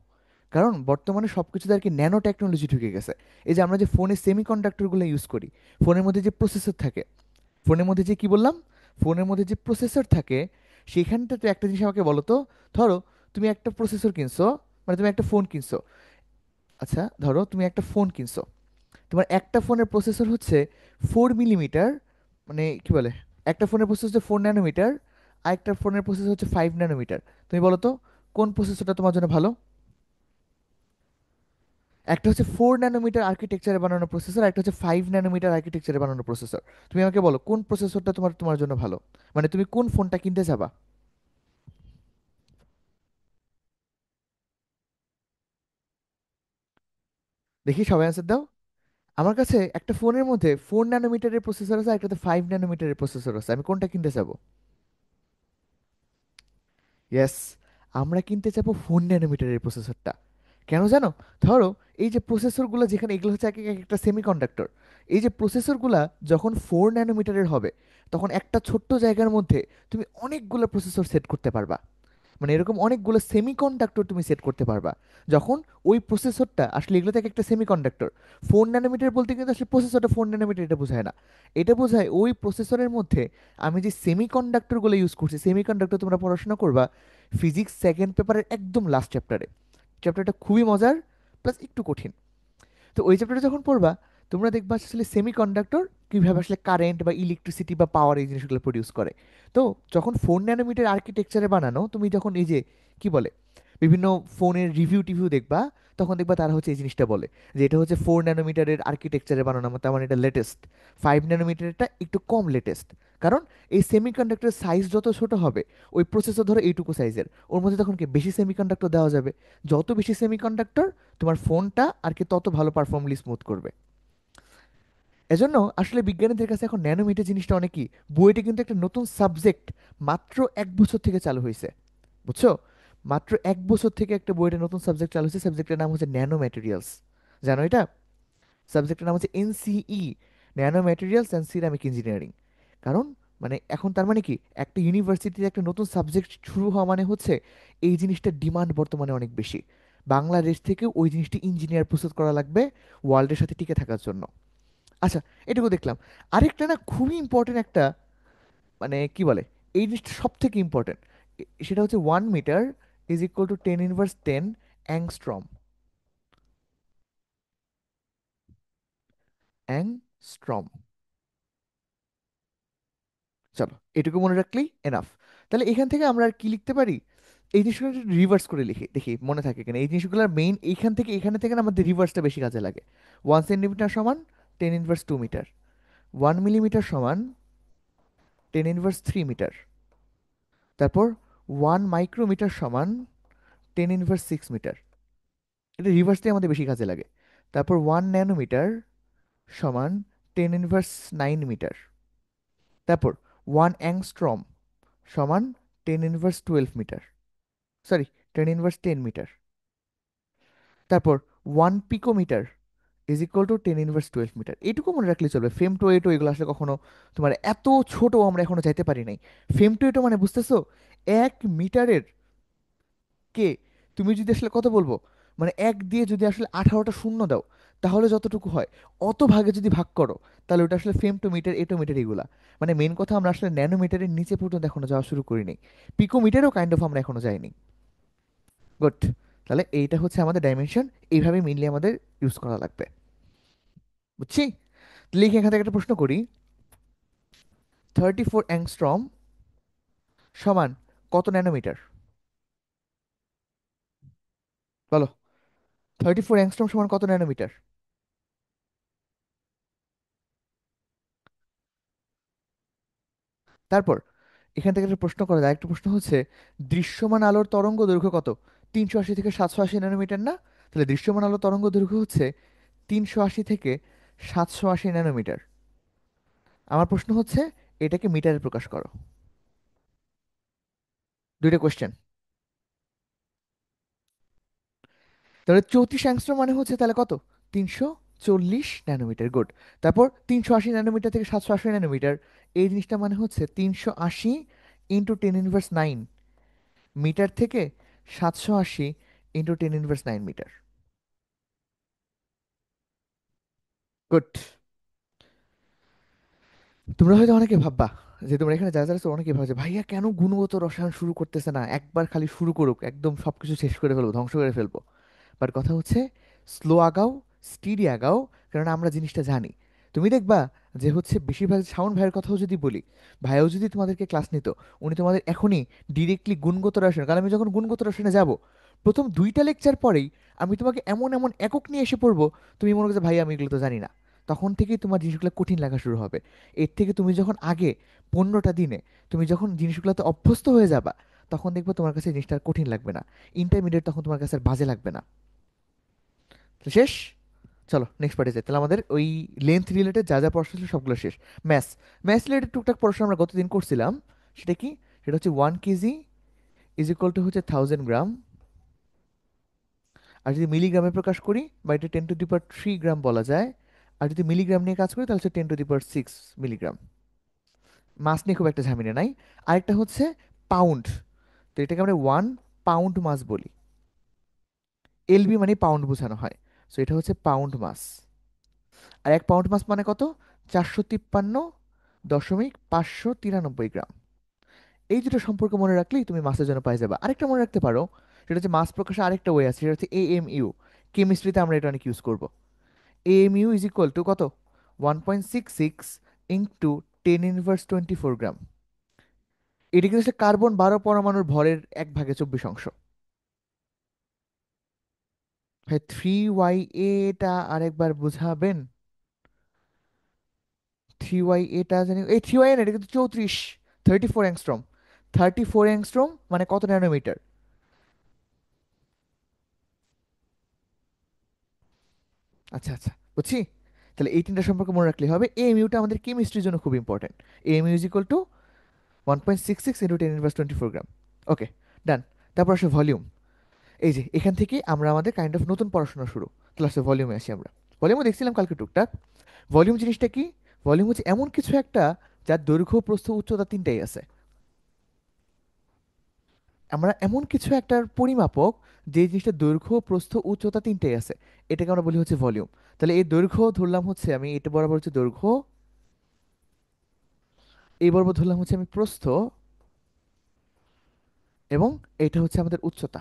কারণ বর্তমানে সব কিছুতে আর কি ন্যানো টেকনোলজি ঢুকে গেছে। এই যে আমরা যে ফোনে সেমিকন্ডাক্টরগুলো ইউজ করি, ফোনের মধ্যে যে প্রসেসর থাকে, ফোনের মধ্যে যে কি বললাম, ফোনের মধ্যে যে প্রসেসর থাকে, সেখানটাতে একটা জিনিস আমাকে বলো তো। ধরো তুমি একটা প্রসেসর কিনছো, মানে তুমি একটা ফোন কিনছো। আচ্ছা ধরো তুমি একটা ফোন কিনছো, তোমার একটা ফোনের প্রসেসর হচ্ছে 4 মিলিমিটার, মানে কি বলে, একটা ফোনের প্রসেসর হচ্ছে 4 ন্যানোমিটার, আর একটা ফোনের প্রসেসর হচ্ছে 5 ন্যানোমিটার। তুমি বলো তো কোন প্রসেসরটা তোমার জন্য ভালো? একটা হচ্ছে 4 ন্যানোমিটার আর্কিটেকচারে বানানো প্রসেসর, একটা হচ্ছে 5 ন্যানোমিটার আর্কিটেকচারে বানানো প্রসেসর। তুমি আমাকে বলো কোন প্রসেসরটা তোমার তোমার জন্য ভালো, মানে তুমি কোন ফোনটা কিনতে যাবা? দেখি সবাই অ্যান্সার দাও। আমার কাছে একটা ফোনের মধ্যে 4 ন্যানোমিটারের প্রসেসর আছে, আর একটাতে 5 ন্যানোমিটারের প্রসেসর আছে, আমি কোনটা কিনতে যাবো? ইয়েস, আমরা কিনতে চাবো 4 ন্যানোমিটারের প্রসেসরটা। কেন জানো? ধরো এই যে প্রসেসরগুলো, যেখানে এগুলো হচ্ছে এক এক একটা সেমিকন্ডাক্টর, এই যে প্রসেসরগুলা যখন 4 ন্যানোমিটারের হবে, তখন একটা ছোট্ট জায়গার মধ্যে তুমি অনেকগুলো প্রসেসর সেট করতে পারবা। মানে এরকম অনেকগুলো সেমিকন্ডাক্টর তুমি সেট করতে পারবা। যখন ওই প্রসেসরটা আসলে, এগুলো থেকে একটা সেমিকন্ডাক্টর, 4 ন্যানোমিটার বলতে কিন্তু আসলে প্রসেসরটা 4 ন্যানোমিটার এটা বোঝায় না। এটা বোঝায় ওই প্রসেসরের মধ্যে আমি যে সেমিকন্ডাক্টরগুলো ইউজ করছি। সেমিকন্ডাক্টর তোমরা পড়াশোনা করবা ফিজিক্স সেকেন্ড পেপারের একদম লাস্ট চ্যাপ্টারে। চ্যাপ্টারটা খুবই মজার, প্লাস একটু কঠিন। তো ওই চ্যাপ্টারটা যখন পড়বা, তোমরা দেখবা আসলে সেমিকন্ডাক্টর কিভাবে আসলে কারেন্ট বা ইলেকট্রিসিটি বা পাওয়ার এই জিনিসগুলো প্রডিউস করে। তো যখন 4 ন্যানোমিটার আর্কিটেকচারে বানানো, তুমি যখন এই যে কি বলে বিভিন্ন ফোনের রিভিউ টিভিউ দেখবা, তখন দেখবা তারা হচ্ছে এই জিনিসটা বলে যে এটা হচ্ছে 4 ন্যানোমিটারের আর্কিটেকচারে বানানো, তার মানে এটা লেটেস্ট। 5 ন্যানোমিটারটা একটু কম লেটেস্ট। কারণ এই সেমিকন্ডাক্টরের সাইজ যত ছোট হবে, ওই প্রসেসর ধরো এইটুকু সাইজের, ওর মধ্যে তখন কি বেশি সেমিকন্ডাক্টর দেওয়া যাবে। যত বেশি সেমিকন্ডাক্টর, তোমার ফোনটা আর কি তত ভালো পারফর্মলি স্মুথ করবে। এজন্য আসলে বিজ্ঞানীদের কাছে এখন ন্যানোমিটার জিনিসটা অনেক কি, বুয়েটে কিন্তু একটা নতুন সাবজেক্ট মাত্র 1 বছর থেকে চালু হয়েছে। বুঝছো? মাত্র 1 বছর থেকে একটা বুয়েটে নতুন সাবজেক্ট চালু হয়েছে, সাবজেক্টের নাম হচ্ছে ন্যানো ম্যাটেরিয়ালস। জানো এটা? সাবজেক্টের নাম হচ্ছে NCE, nano materials and ceramic engineering. কারণ মানে এখন তার মানে কি, একটা ইউনিভার্সিটিতে একটা নতুন সাবজেক্ট শুরু হওয়া মানে হচ্ছে এই জিনিসটার ডিমান্ড বর্তমানে অনেক বেশি। বাংলাদেশ থেকে ওই জিনিসটি ইঞ্জিনিয়ার প্রস্তুত করা লাগবে ওয়ার্ল্ডের সাথে টিকে থাকার জন্য। আচ্ছা, এটুকু দেখলাম। আরেকটা না খুবই ইম্পর্টেন্ট একটা, মানে কি বলে, এই জিনিসটা সব থেকে ইম্পর্টেন্ট। সেটা হচ্ছে 1 metre is equal to 10⁻10 angstrom. Angstrom. চলো, এটুকু মনে রাখলেই এনাফ। তাহলে এখান থেকে আমরা আর কি লিখতে পারি? এই জিনিসগুলো রিভার্স করে লিখি, দেখি মনে থাকে কিনা। এই জিনিসগুলোর মেইন এইখান থেকে এখানে থেকে না আমাদের রিভার্সটা বেশি কাজে লাগে। 1 সেন্টিমিটার সমান 10⁻2 মিটার। 1 মিলিমিটার সমান 10⁻3 মিটার। তারপর 1 মাইক্রোমিটার সমান 10⁻6 মিটার। এটা রিভার্সটাই আমাদের বেশি কাজে লাগে। তারপর 1 ন্যানোমিটার সমান 10⁻9 মিটার। তারপর 1 অ্যাংস্ট্রম সমান 10⁻12 মিটার, সরি 10⁻10 মিটার। তারপর 1 picometre is equal to 10 inverse 12 metre. এইটুকু মনে রাখলে চলবে। ফেম টু এটো এগুলো আসলে কখনো তোমার এত ছোট আমরা এখনো যাইতে পারি নাই। ফেম টু এটো মানে বুঝতেছো, 1 মিটারের কে তুমি যদি আসলে কত বলবো, মানে 1 দিয়ে যদি আসলে 18টা শূন্য দাও, তাহলে যতটুকু হয় অত ভাগে যদি ভাগ করো, তাহলে ওটা আসলে ফেম টু মিটার, এটো মিটার এগুলা। মানে মেন কথা আমরা আসলে ন্যানোমিটারের নিচে পর্যন্ত এখনো যাওয়া শুরু করিনি। পিকোমিটারও কাইন্ড অফ আমরা এখনো যাইনি। গুড। তাহলে এইটা হচ্ছে আমাদের ডাইমেনশন। এইভাবে মিলিয়ে আমাদের ইউজ করা লাগবে, বুঝছি? লিখে এখান থেকে একটা প্রশ্ন করি। 34 অ্যাংস্ট্রম সমান কত ন্যানোমিটার? বলো, 34 অ্যাংস্ট্রম সমান কত ন্যানোমিটার? তারপর এখান থেকে একটা প্রশ্ন করা যায়। একটা প্রশ্ন হচ্ছে, দৃশ্যমান আলোর তরঙ্গ দৈর্ঘ্য কত? 380 থেকে 780 ন্যানোমিটার না? তাহলে দৃশ্যমান আলোর তরঙ্গ দৈর্ঘ্য হচ্ছে 380 থেকে 780 ন্যানোমিটার। আমার প্রশ্ন হচ্ছে, এটাকে মিটারে প্রকাশ করো। দুইটা কোশ্চেন। তাহলে 34 অ্যাংস্ট্রম মানে হচ্ছে তাহলে কত? 340 ন্যানোমিটার। গুড। তারপর 380 ন্যানোমিটার থেকে 780 ন্যানোমিটার, এই জিনিসটা মানে হচ্ছে 380 × 10⁻৯ মিটার থেকে 780 × 10⁻৯ মিটার। গুড। তোমরা হয়তো অনেকে ভাববা যে, তোমরা এখানে যারা যারা আছো অনেকে ভাবছে ভাইয়া কেন গুণগত রসায়ন শুরু করতেছে না, একবার খালি শুরু করুক, একদম সবকিছু শেষ করে ফেলবো, ধ্বংস করে ফেলবো। বাট কথা হচ্ছে, স্লো আগাও, স্টিডি আগাও, কারণ আমরা জিনিসটা জানি। তুমি দেখবা যে হচ্ছে বেশিরভাগ শাওন ভাইয়ের কথাও যদি বলি, ভাইয়াও যদি তোমাদেরকে ক্লাস নিত, উনি তোমাদের এখনই ডিরেক্টলি গুণগত রসায়ন, কারণ আমি যখন গুণগত রসায়নে যাব, প্রথম 2টা লেকচার পরেই আমি তোমাকে এমন এমন একক নিয়ে এসে পড়বো, তুমি মনে করছো ভাই আমি এগুলো তো জানি না। তখন থেকেই তোমার জিনিসগুলো কঠিন লাগা শুরু হবে। এর থেকে তুমি যখন আগে 15টা দিনে তুমি যখন জিনিসগুলোতে অভ্যস্ত হয়ে যাবা, তখন দেখবে তোমার কাছে জিনিসটা আর কঠিন লাগবে না। ইন্টারমিডিয়েট তখন তোমার কাছে আর বাজে লাগবে না। তো শেষ। চলো নেক্সট পার্টে যাই। তাহলে আমাদের ওই লেন্থ রিলেটেড যা যা পড়াশোনা ছিল সবগুলো শেষ। ম্যাথস, ম্যাথস রিলেটেড টুকটাক পড়াশোনা আমরা গতদিন করছিলাম। সেটা কি? সেটা হচ্ছে 1 কেজি ইজ ইকুয়াল টু হচ্ছে 1000 গ্রাম। আর যদি মিলিগ্রামে প্রকাশ করি, বা এটা 10⁻³ বলা যায়। আর যদি মিলিগ্রাম নিয়ে কাজ করি, তাহলে হচ্ছে 10⁻6 মিলিগ্রাম। মাস নিয়ে খুব একটা ঝামেলা নাই। আরেকটা হচ্ছে পাউন্ড। তো এটাকে আমরা 1 পাউন্ড মাস বলি। এলবি মানে পাউন্ড বোঝানো হয়। সো এটা হচ্ছে পাউন্ড মাস। আর 1 পাউন্ড মাস মানে কত? 453.593 গ্রাম। এই দুটো সম্পর্ক মনে রাখলেই তুমি মাসের জন্য পাই যাবে। আরেকটা মনে রাখতে পারো, সেটা হচ্ছে মাস প্রকাশের আরেকটা ওয়ে আছে, সেটা হচ্ছে এএমইউ। কেমিস্ট্রিতে আমরা এটা অনেক ইউজ করবো। এএমইউ ইজ ইকুয়াল টু কত? 1.66 × 10⁻24 গ্রাম। এটা কিন্তু হচ্ছে কার্বন 12 পরমাণুর ভরের 1/24 অংশ। ভাই 3 YA টা আরেকবার বুঝাবেন? 3 YA টা জানি, এই 3 YA না, এটা কিন্তু 34 অ্যাংস্ট্রম। 34 অ্যাংস্ট্রম মানে কত ন্যানোমিটার? আচ্ছা আচ্ছা, বুঝছি। তাহলে এই তিনটা সম্পর্কে মনে রাখলে হবে। এএমইউটা আমাদের কেমিস্ট্রির জন্য খুব important. AMU is equal two 1.66 × 10⁻24 গ্রাম। ওকে, ডান। তারপর আসে ভলিউম। এই যে এখান থেকে আমরা আমাদের কাইন্ড অফ নতুন পড়াশোনা শুরু। তাহলে আসলে ভলিউমে আসি আমরা। ভলিউমও দেখছিলাম কালকে টুকটাক। ভলিউম জিনিসটা কি? ভলিউম হচ্ছে এমন কিছু একটা যার দৈর্ঘ্য প্রস্থ উচ্চতা তিনটাই আছে। আমরা এমন কিছু একটার পরিমাপক, যে জিনিসটা দৈর্ঘ্য প্রস্থ উচ্চতা তিনটাই আছে, এটাকে আমরা বলি হচ্ছে ভলিউম। তাহলে এই দৈর্ঘ্য ধরলাম হচ্ছে আমি, এটা বরাবর হচ্ছে দৈর্ঘ্য, এই বরাবর ধরলাম হচ্ছে আমি প্রস্থ, এবং এটা হচ্ছে আমাদের উচ্চতা।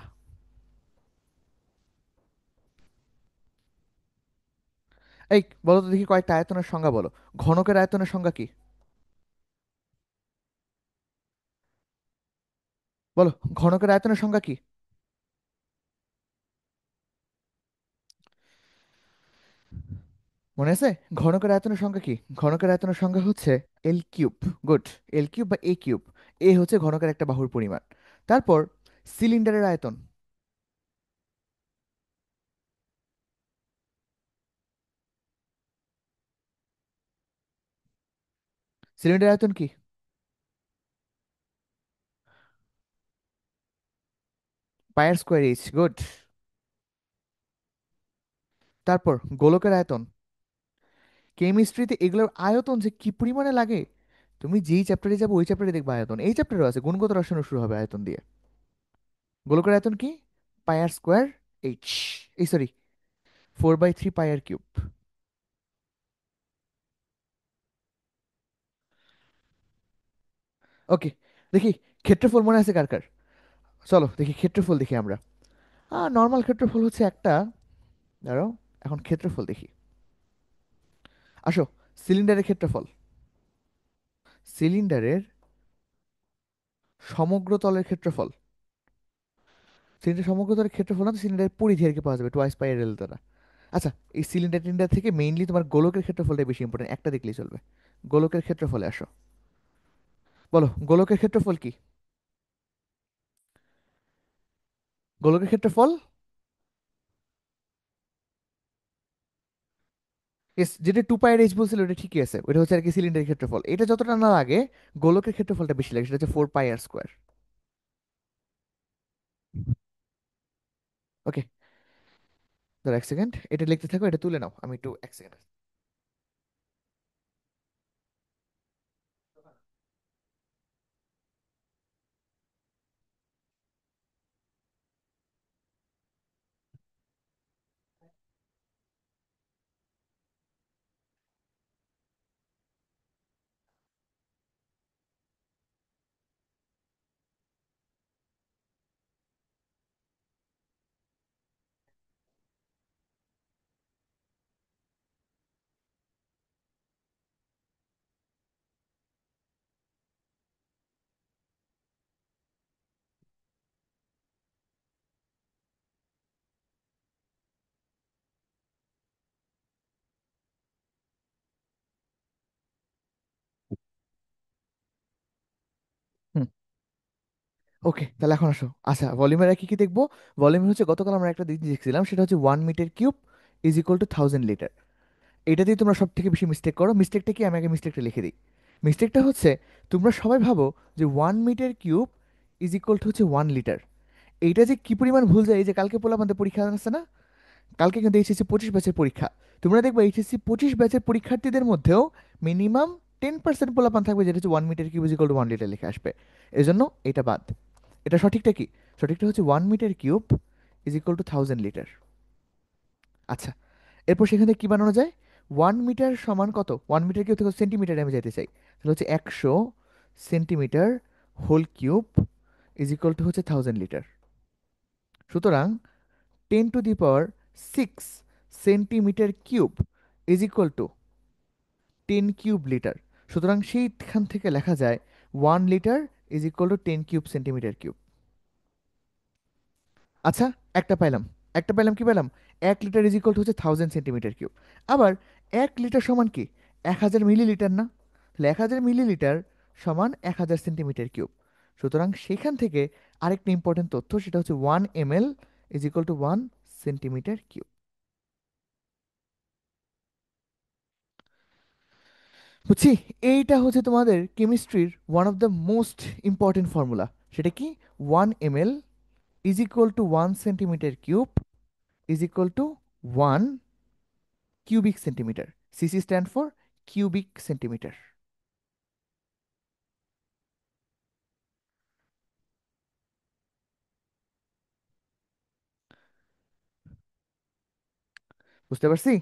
এই বলো তো দেখি কয়েকটা আয়তনের সংজ্ঞা বলো। ঘনকের আয়তনের সংজ্ঞা কি? বলো, ঘনকের আয়তনের সংজ্ঞা কি? মনে আছে? ঘনকের আয়তনের সংজ্ঞা কি? ঘনকের আয়তনের সংজ্ঞা হচ্ছে L³ গুড। L³ বা A³। এ হচ্ছে ঘনকের একটা বাহুর পরিমাণ। তারপর সিলিন্ডারের আয়তন। সিলিন্ডারের আয়তন কি? পাই আর স্কোয়ার এইচ। গুড। তারপর গোলকের আয়তন। কেমিস্ট্রিতে এগুলোর আয়তন যে কি পরিমাণে লাগে, তুমি যেই চ্যাপ্টারে যাবে ওই চ্যাপ্টারে দেখবে আয়তন। এই চ্যাপ্টারও আছে, গুণগত রসায়ন শুরু হবে আয়তন দিয়ে। গোলকের আয়তন কি? পাই আর স্কোয়ার এইচ, এই সরি, 4/3 পাই আর কিউব। ওকে, দেখি ক্ষেত্রফল মনে আছে কার কার? চলো দেখি ক্ষেত্রফল দেখি আমরা। নর্মাল ক্ষেত্রফল হচ্ছে একটা, দাঁড়াও, এখন ক্ষেত্রফল দেখি। আসো, সিলিন্ডারের ক্ষেত্রফল। সিলিন্ডারের সমগ্র তলের ক্ষেত্রফল। সিলিন্ডার সমগ্র তলের ক্ষেত্রফল না তো সিলিন্ডারের পরিধি আর কি পাওয়া যাবে, টোয়াইস পাই আর এল দ্বারা। আচ্ছা, এই সিলিন্ডার টিলিন্ডার থেকে মেইনলি তোমার গোলকের ক্ষেত্রফলটা বেশি ইম্পর্টেন্ট, একটা দেখলেই চলবে। গোলকের ক্ষেত্রফলে আসো। বলো গোলকের ক্ষেত্রফল কি? গোলকের ক্ষেত্রফল, এস যেটা 2 পাই আর এইচ বলছিল ওটা ঠিকই আছে, ওটা হচ্ছে আর কি সিলিন্ডারের ক্ষেত্রফল। এটা যতটা না লাগে, গোলকের ক্ষেত্রফলটা বেশি লাগে, সেটা হচ্ছে 4 পাই আর স্কোয়ার। ওকে, ধরো 1 সেকেন্ড, এটা লিখতে থাকো, এটা তুলে নাও, আমি একটু 1 সেকেন্ড। হুম, ওকে, তাহলে এখন আসো। আচ্ছা, ভলিউমের কি কি দেখবো? ভলিউম হচ্ছে গতকাল আমরা একটা জিনিস দেখছিলাম, সেটা হচ্ছে 1 metre cube is equal to 1000 litre. এটা দিয়ে তোমরা সব থেকে বেশি মিস্টেক করো। মিস্টেকটা কি, আমি আগে মিস্টেকটা লিখে দিই। মিস্টেকটা হচ্ছে, তোমরা সবাই ভাবো যে 1 metre cube is equal to হচ্ছে 1 লিটার। এইটা যে কি পরিমাণ ভুল যায়, এই যে কালকে পোলা আমাদের পরীক্ষা আছে না, কালকে কিন্তু এইচএসসি 25 ব্যাচের পরীক্ষা। তোমরা দেখবে এইচএসসি 25 ব্যাচের পরীক্ষার্থীদের মধ্যেও মিনিমাম 10% পোলাপান থাকবে যেটা হচ্ছে 1 metre cube is equal to 1 litre লিখে আসবে। এই জন্য এটা বাদ। এটা সঠিকটা কি? সঠিকটা হচ্ছে 1 metre cube is equal to 1000 litre. আচ্ছা, এরপর সেখান থেকে কি বানানো যায়? 1 মিটার সমান কত? 1 মিটার কিউব থেকে সেন্টিমিটারে আমি যেতে চাই, তাহলে হচ্ছে 100 centimetre whole cube is equal to হচ্ছে 1000 লিটার। সুতরাং 10⁶ centimetre cube is equal to 10 cube litre. সুতরাং সেইখান থেকে লেখা যায় 1 litre is equal to 10 cube centimetre cube. আচ্ছা, একটা পাইলাম। একটা পাইলাম, কি পেলাম? 1 লিটার ইজ ইকুয়াল টু হচ্ছে 1000 সেন্টিমিটার কিউব। আবার 1 লিটার সমান কি? 1000 মিলিলিটার না? তাহলে 1000 মিলিলিটার সমান 1000 সেন্টিমিটার কিউব। সুতরাং সেখান থেকে আরেকটা ইম্পর্টেন্ট তথ্য, সেটা হচ্ছে 1 ml is equal to 1 centimetre cube. বুঝছি। এইটা হচ্ছে তোমাদের কেমিস্ট্রির one of the most important formula. সেটা কি? 1 ml is equal to 1 centimetre cube is equal to 1 cubic centimetre. CC stand for cubic centimetre. বুঝতে পারছি?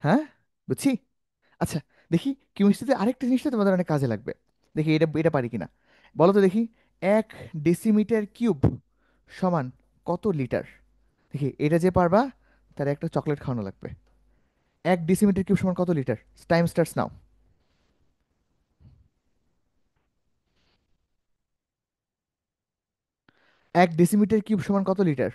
হ্যাঁ, বুঝছি। আচ্ছা, দেখি কেমিস্ট্রিতে আরেকটা জিনিসটা তোমাদের অনেক কাজে লাগবে। দেখি এটা এটা পারি কিনা। বলো তো দেখি, 1 ডেসিমিটার কিউব সমান কত লিটার? দেখি এটা যে পারবা, তার একটা চকলেট খাওয়ানো লাগবে। 1 ডেসিমিটার কিউব সমান কত litre? Time starts now. 1 decimetre cube সমান কত লিটার?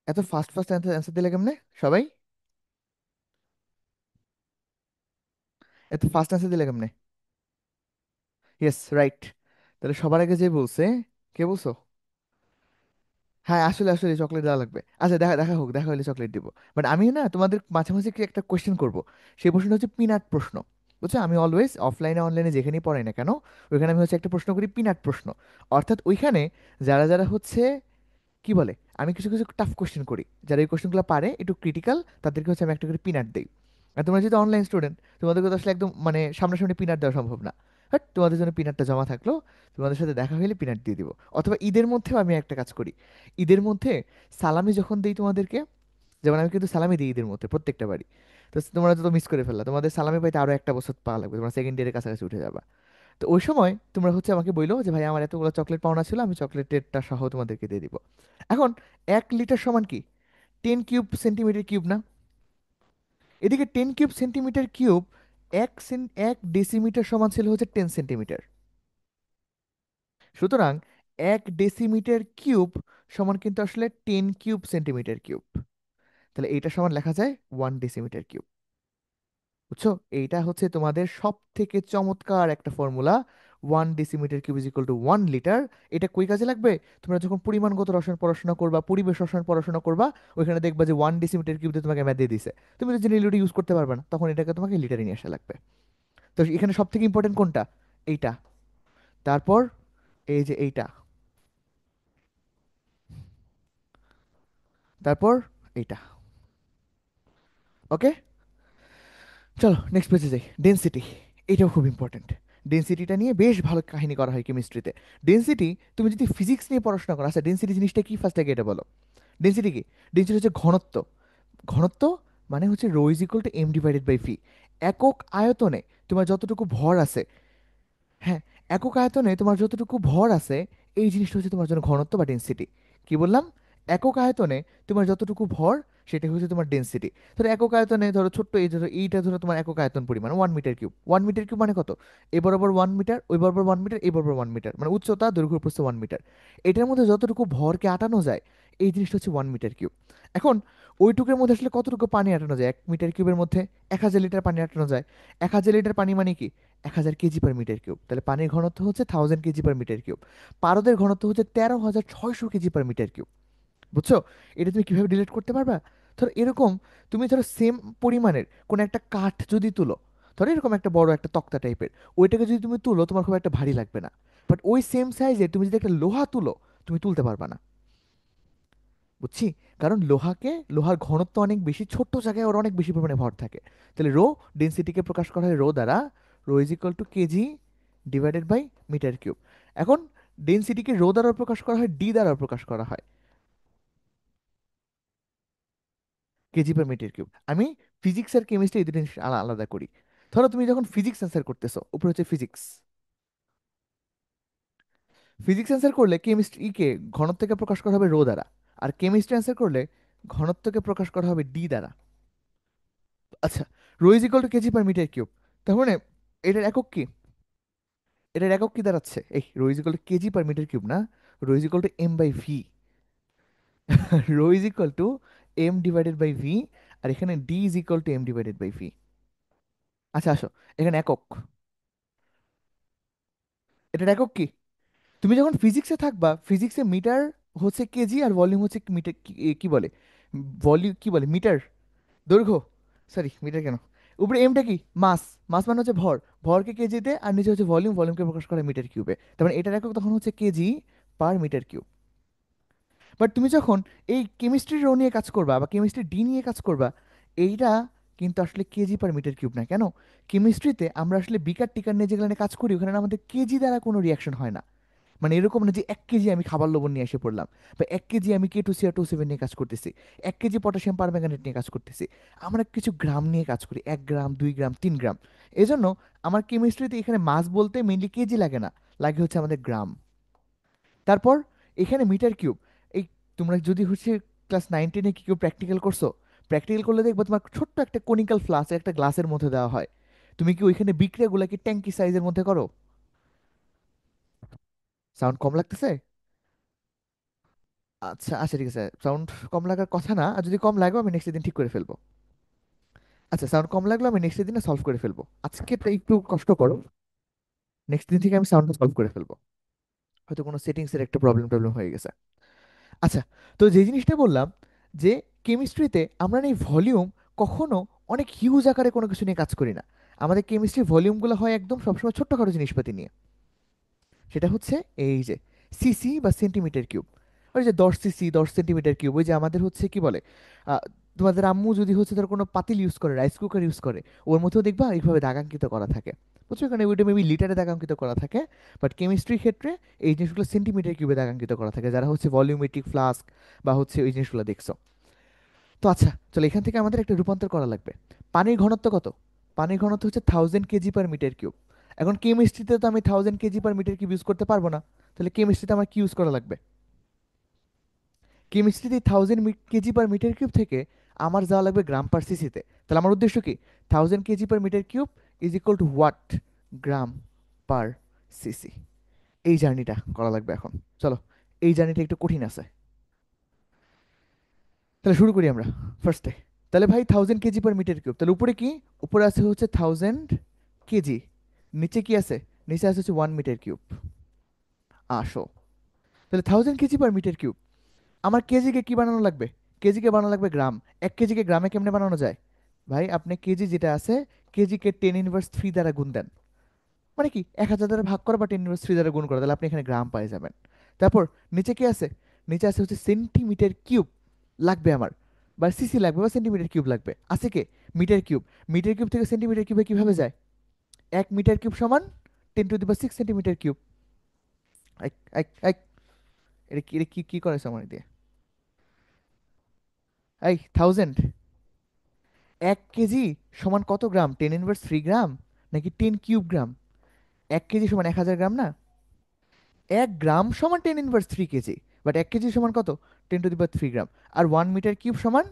এত ফাস্ট ফাস্ট অ্যান্সার দিলে কেমনে সবাই? এত ফাস্ট অ্যান্সার দিলে কেমনে? Yes, right. তাহলে সবার আগে যে বলছে, কে বলছো? হ্যাঁ, আসলে আসলে চকলেট দেওয়া লাগবে। আচ্ছা, দেখা দেখা হোক, দেখা হলে চকলেট দিব। বাট আমি না তোমাদের মাঝে মাঝে কি একটা কোয়েশ্চেন করব। সেই প্রশ্নটা হচ্ছে পিনাট প্রশ্ন। বুঝছো, আমি অলওয়েজ অফলাইনে অনলাইনে যেখানেই পড়াই না কেন, ওইখানে আমি হচ্ছে একটা প্রশ্ন করি পিনাট প্রশ্ন। অর্থাৎ ওইখানে যারা যারা হচ্ছে কি বলে, আমি কিছু কিছু টাফ কোশ্চেন করি, যারা এই কোশ্চেনগুলো পারে একটু ক্রিটিক্যাল, তাদেরকে হচ্ছে আমি একটা করে পিনাট দিই। আর তোমরা যেহেতু অনলাইন স্টুডেন্ট, তোমাদেরকে তো আসলে একদম মানে সামনাসামনি পিনাট দেওয়া সম্ভব না। বাট তোমাদের জন্য পিনাটটা জমা থাকলো, তোমাদের সাথে দেখা হলে পিনাট দিয়ে দিব। অথবা ঈদের মধ্যেও আমি একটা কাজ করি, ঈদের মধ্যে সালামি যখন দিই তোমাদেরকে, যেমন আমি কিন্তু সালামি দিই ঈদের মধ্যে প্রত্যেকটা বাড়ি। তো তোমরা তো মিস করে ফেললা, তোমাদের সালামি পাইতে আরো একটা বছর পাওয়া লাগবে, তোমরা সেকেন্ড ইয়ারের কাছাকাছি উঠে যাবা। তো ওই সময় তোমরা হচ্ছে আমাকে বললো যে ভাই আমার এতগুলো চকলেট পাওনা ছিল, আমি চকলেটেরটা সহ তোমাদেরকে দিয়ে দিব। এখন 1 লিটার সমান কি 10 কিউব সেন্টিমিটার কিউব না? এদিকে 10 কিউব সেন্টিমিটার কিউব, 1 ডেসিমিটার সমান ছিল হচ্ছে 10 সেন্টিমিটার। সুতরাং 1 ডেসিমিটার কিউব সমান কিন্তু আসলে 10 কিউব সেন্টিমিটার কিউব। তাহলে এইটা সমান লেখা যায় 1 ডেসিমিটার কিউব। বুঝছো, এইটা হচ্ছে তোমাদের সব থেকে চমৎকার একটা formula. 1 decimetre cube is equal to 1 litre. এটা কই কাজে লাগবে? তোমরা যখন পরিমাণগত রসায়ন পড়াশোনা করবা, পরিবেশ রসায়ন পড়াশোনা করবা, ওইখানে দেখবা যে 1 ডেসিমিটার কিউব দিয়ে তোমাকে ম্যাথ দিয়ে দিছে। তুমি তো জেনে লিটার ইউজ করতে পারবে না, তখন এটাকে তোমাকে লিটারে নিয়ে আসা লাগবে। তো এখানে সব থেকে ইম্পর্টেন্ট কোনটা? এইটা। তারপর এই যে এইটা। তারপর এইটা। ওকে, চলো নেক্সট পেজে যাই। ডেনসিটি, এটাও খুব ইম্পর্টেন্ট। ডেনসিটিটা নিয়ে বেশ ভালো কাহিনী করা হয় কেমিস্ট্রিতে। ডেনসিটি, তুমি যদি ফিজিক্স নিয়ে পড়াশোনা করো, আচ্ছা ডেনসিটি জিনিসটা কি ফার্স্ট আগে এটা বলো। ডেনসিটি কি? ডেনসিটি হচ্ছে ঘনত্ব। ঘনত্ব মানে হচ্ছে rho is equal to M divided by V. একক আয়তনে তোমার যতটুকু ভর আছে, হ্যাঁ, একক আয়তনে তোমার যতটুকু ভর আছে, এই জিনিসটা হচ্ছে তোমার জন্য ঘনত্ব বা ডেনসিটি। কি বললাম? একক আয়তনে তোমার যতটুকু ভর, সেটা হচ্ছে তোমার ডেনসিটি। ধরো একক আয়তনে, ধরো ছোট্ট এই ধরো এইটা, ধরো তোমার একক আয়তন পরিমাণ 1 মিটার কিউব। 1 মিটার কিউব মানে কত? এ বরাবর 1 মিটার, ওই বরাবর 1 মিটার, এই বরাবর 1 মিটার, মানে উচ্চতা দৈর্ঘ্য প্রস্থ 1 মিটার। এটার মধ্যে যতটুকু ভরকে আটানো যায়, এই জিনিসটা হচ্ছে 1 মিটার কিউব। এখন ওইটুকুর মধ্যে আসলে কতটুকু পানি আটানো যায়? 1 মিটার কিউবের মধ্যে 1000 লিটার পানি আটানো যায়। 1000 লিটার পানি মানে কি? 1000 কেজি পার মিটার কিউব। তাহলে পানির ঘনত্ব হচ্ছে 1000 কেজি পার মিটার কিউব। পারদের ঘনত্ব হচ্ছে 13,600 কেজি পার মিটার কিউব। বুঝছো? এটা তুমি কিভাবে ডিলিট করতে পারবা? ধরো এরকম, তুমি ধরো সেম পরিমাণের কোন একটা কাঠ যদি তুলো, ধরো এরকম একটা বড় একটা তক্তা টাইপের, ওইটাকে যদি তুমি তুলো, তোমার খুব একটা ভারী লাগবে না। বাট ওই সেম সাইজের তুমি যদি একটা লোহা তুলো, তুমি তুলতে পারবা না। বুঝছি? কারণ লোহার ঘনত্ব অনেক বেশি, ছোট্ট জায়গায় ওর অনেক বেশি পরিমাণে ভর থাকে। তাহলে রো, ডেন্সিটিকে প্রকাশ করা হয় রো দ্বারা। Rho is equal to KG divided by metre cube. এখন ডেন্সিটিকে রো দ্বারা প্রকাশ করা হয়, ডি দ্বারা প্রকাশ করা হয় কেজি পার মিটার কিউব। আমি ফিজিক্স আর কেমিস্ট্রি এই দুটো জিনিস আলাদা করি। ধরো তুমি যখন ফিজিক্স অ্যান্সার করতেছো, উপরে হচ্ছে ফিজিক্স। ফিজিক্স অ্যান্সার করলে কেমিস্ট্রিকে ঘনত্বকে প্রকাশ করা হবে রো দ্বারা। আর কেমিস্ট্রি অ্যান্সার করলে ঘনত্বকে প্রকাশ করা হবে ডি দ্বারা। আচ্ছা, rho is equal to KG per metre cube. তার মানে এটার একক কি? এটার একক কি দাঁড়াচ্ছে? এই rho is equal to KG per metre cube না, rho is equal to M by V. Rho is equal to M divided by V. আর এখানে D is equal to M divided by V. আচ্ছা আসো, এখানে একক, এটার একক কি? তুমি যখন ফিজিক্সে থাকবা, ফিজিক্সে মিটার হচ্ছে কেজি, আর ভলিউম হচ্ছে মিটার, কি বলে, ভলিউম কি বলে, মিটার, দৈর্ঘ্য, সরি মিটার কেন, উপরে এমটা কি? মাস। মাস মানে হচ্ছে ভর। ভরকে কেজিতে, আর নিচে হচ্ছে ভলিউম, ভলিউমকে প্রকাশ করে মিটার কিউবে। তার মানে এটার একক তখন হচ্ছে KG per metre cube. But তুমি যখন এই কেমিস্ট্রির রো নিয়ে কাজ করবা বা কেমিস্ট্রি ডি নিয়ে কাজ করবা, এইটা কিন্তু আসলে কেজি পার মিটার কিউব না। কেন? কেমিস্ট্রিতে আমরা আসলে বিকার টিকার নিয়ে যেগুলো নিয়ে কাজ করি, ওখানে না আমাদের কেজি দ্বারা কোনো রিয়াকশন হয় না। মানে এরকম না যে 1 কেজি আমি খাবার লবণ নিয়ে এসে পড়লাম, বা 1 কেজি আমি K2CR27 নিয়ে কাজ করতেছি, 1 কেজি পটাশিয়াম পারম্যাঙ্গানেট নিয়ে কাজ করতেছি। আমরা কিছু গ্রাম নিয়ে কাজ করি, 1 গ্রাম, 2 গ্রাম, 3 গ্রাম। এজন্য আমার কেমিস্ট্রিতে এখানে মাস বলতে মেইনলি কেজি লাগে না, লাগে হচ্ছে আমাদের গ্রাম। তারপর এখানে মিটার কিউব। এই তোমরা যদি হচ্ছে ক্লাস 9 10-এ কি কেউ প্র্যাকটিক্যাল করছো, প্র্যাকটিক্যাল করলে দেখবো তোমার ছোট্ট একটা কনিক্যাল ফ্লাস্ক একটা গ্লাসের মধ্যে দেওয়া হয়। তুমি কি ওইখানে বিক্রিয়াগুলোকে ট্যাঙ্কি সাইজের মধ্যে করো? সাউন্ড কম লাগতেছে? আচ্ছা আচ্ছা, ঠিক আছে, সাউন্ড কম লাগার কথা না, আর যদি কম লাগবে আমি নেক্সট দিন ঠিক করে ফেলবো। আচ্ছা, সাউন্ড কম লাগলো আমি নেক্সট দিনে সলভ করে ফেলবো, আজকে তো একটু কষ্ট করো। নেক্সট দিন থেকে আমি সাউন্ডটা সলভ করে ফেলবো। হয়তো কোনো সেটিংসের একটা প্রবলেম টবলেম হয়ে গেছে। আচ্ছা, তো যে জিনিসটা বললাম যে কেমিস্ট্রিতে আমরা এই ভলিউম কখনো অনেক হিউজ আকারে কোনো কিছু নিয়ে কাজ করি না। আমাদের কেমিস্ট্রি ভলিউমগুলো হয় একদম সবসময় ছোট্টখাটো জিনিসপাতি নিয়ে। সেটা হচ্ছে এই যে সিসি বা সেন্টিমিটার কিউব, ওই যে 10 সিসি 10 সেন্টিমিটার কিউব, ওই যে আমাদের হচ্ছে কি বলে, আহ, তোমাদের আম্মু যদি হচ্ছে ধর কোনো পাতিল ইউজ করে, রাইস কুকার ইউজ করে, ওর মধ্যেও দেখবা এইভাবে দাগাঙ্কিত করা থাকে। বুঝছো, কারণ ওইটা মেবি লিটারে দাগাঙ্কিত করা থাকে, বাট কেমিস্ট্রির ক্ষেত্রে এই জিনিসগুলো সেন্টিমিটার কিউবে দাগাঙ্কিত করা থাকে, যারা হচ্ছে ভলিউমেট্রিক ফ্লাস্ক বা হচ্ছে ওই জিনিসগুলো দেখছো। তো আচ্ছা, চলো এখান থেকে আমাদের একটা রূপান্তর করা লাগবে। পানির ঘনত্ব কত? পানির ঘনত্ব হচ্ছে 1000 কেজি পার মিটার কিউব। এখন কেমিস্ট্রিতে তো আমি 1000 KG per metre cube use করতে পারবো না, তাহলে কেমিস্ট্রিতে আমার কি ইউজ করা লাগবে? কেমিস্ট্রিতে 1000 কেজি পার মিটার কিউব থেকে আমার যাওয়া লাগবে গ্রাম পার সিসিতে। তাহলে আমার উদ্দেশ্য কি? 1000 KG per metre cube is equal to what? Gram per cc. এই জার্নিটা করা লাগবে এখন। চলো, এই জার্নিটা একটু কঠিন আছে, তাহলে শুরু করি আমরা ফার্স্টে। তাহলে ভাই 1000 কেজি পার মিটার কিউব, তাহলে উপরে কি? উপরে আছে হচ্ছে 1000 কেজি, নিচে কি আছে? নিচে আছে হচ্ছে 1 মিটার কিউব। আসো, তাহলে 1000 কেজি পার মিটার কিউব, আমার কেজিকে কি বানানো লাগবে? কেজিকে বানানো লাগবে গ্রাম। 1 কেজিকে গ্রামে কেমনে বানানো যায়? ভাই আপনি কেজি যেটা আছে, কেজিকে 10⁻³ দ্বারা গুণ দেন। মানে কি, 1000 দ্বারা ভাগ করা বা 10⁻³ দ্বারা গুণ করা, তাহলে আপনি এখানে গ্রাম পেয়ে যাবেন। তারপর নিচে কি আছে? নিচে আছে হচ্ছে সেন্টিমিটার কিউব লাগবে আমার, বা সিসি লাগবে বা সেন্টিমিটার কিউব লাগবে। আছে কে? Metre cube. মিটার কিউব থেকে সেন্টিমিটার কিউবে কিভাবে যায়? 1 মিটার কিউব সমান 10⁻⁶ সেন্টিমিটার কিউব। এক এক এক, এটা কি কি করেছে আমার দিয়ে? এই 1000, 1 কেজি সমান কত গ্রাম? 10⁻³ গ্রাম নাকি 10 কিউব গ্রাম? 1 কেজি সমান 1000 গ্রাম না? 1 গ্রাম সমান 10⁻³ কেজি, বাট 1 কেজি সমান কত? 10⁻³ গ্রাম। আর 1 মিটার কিউব সমান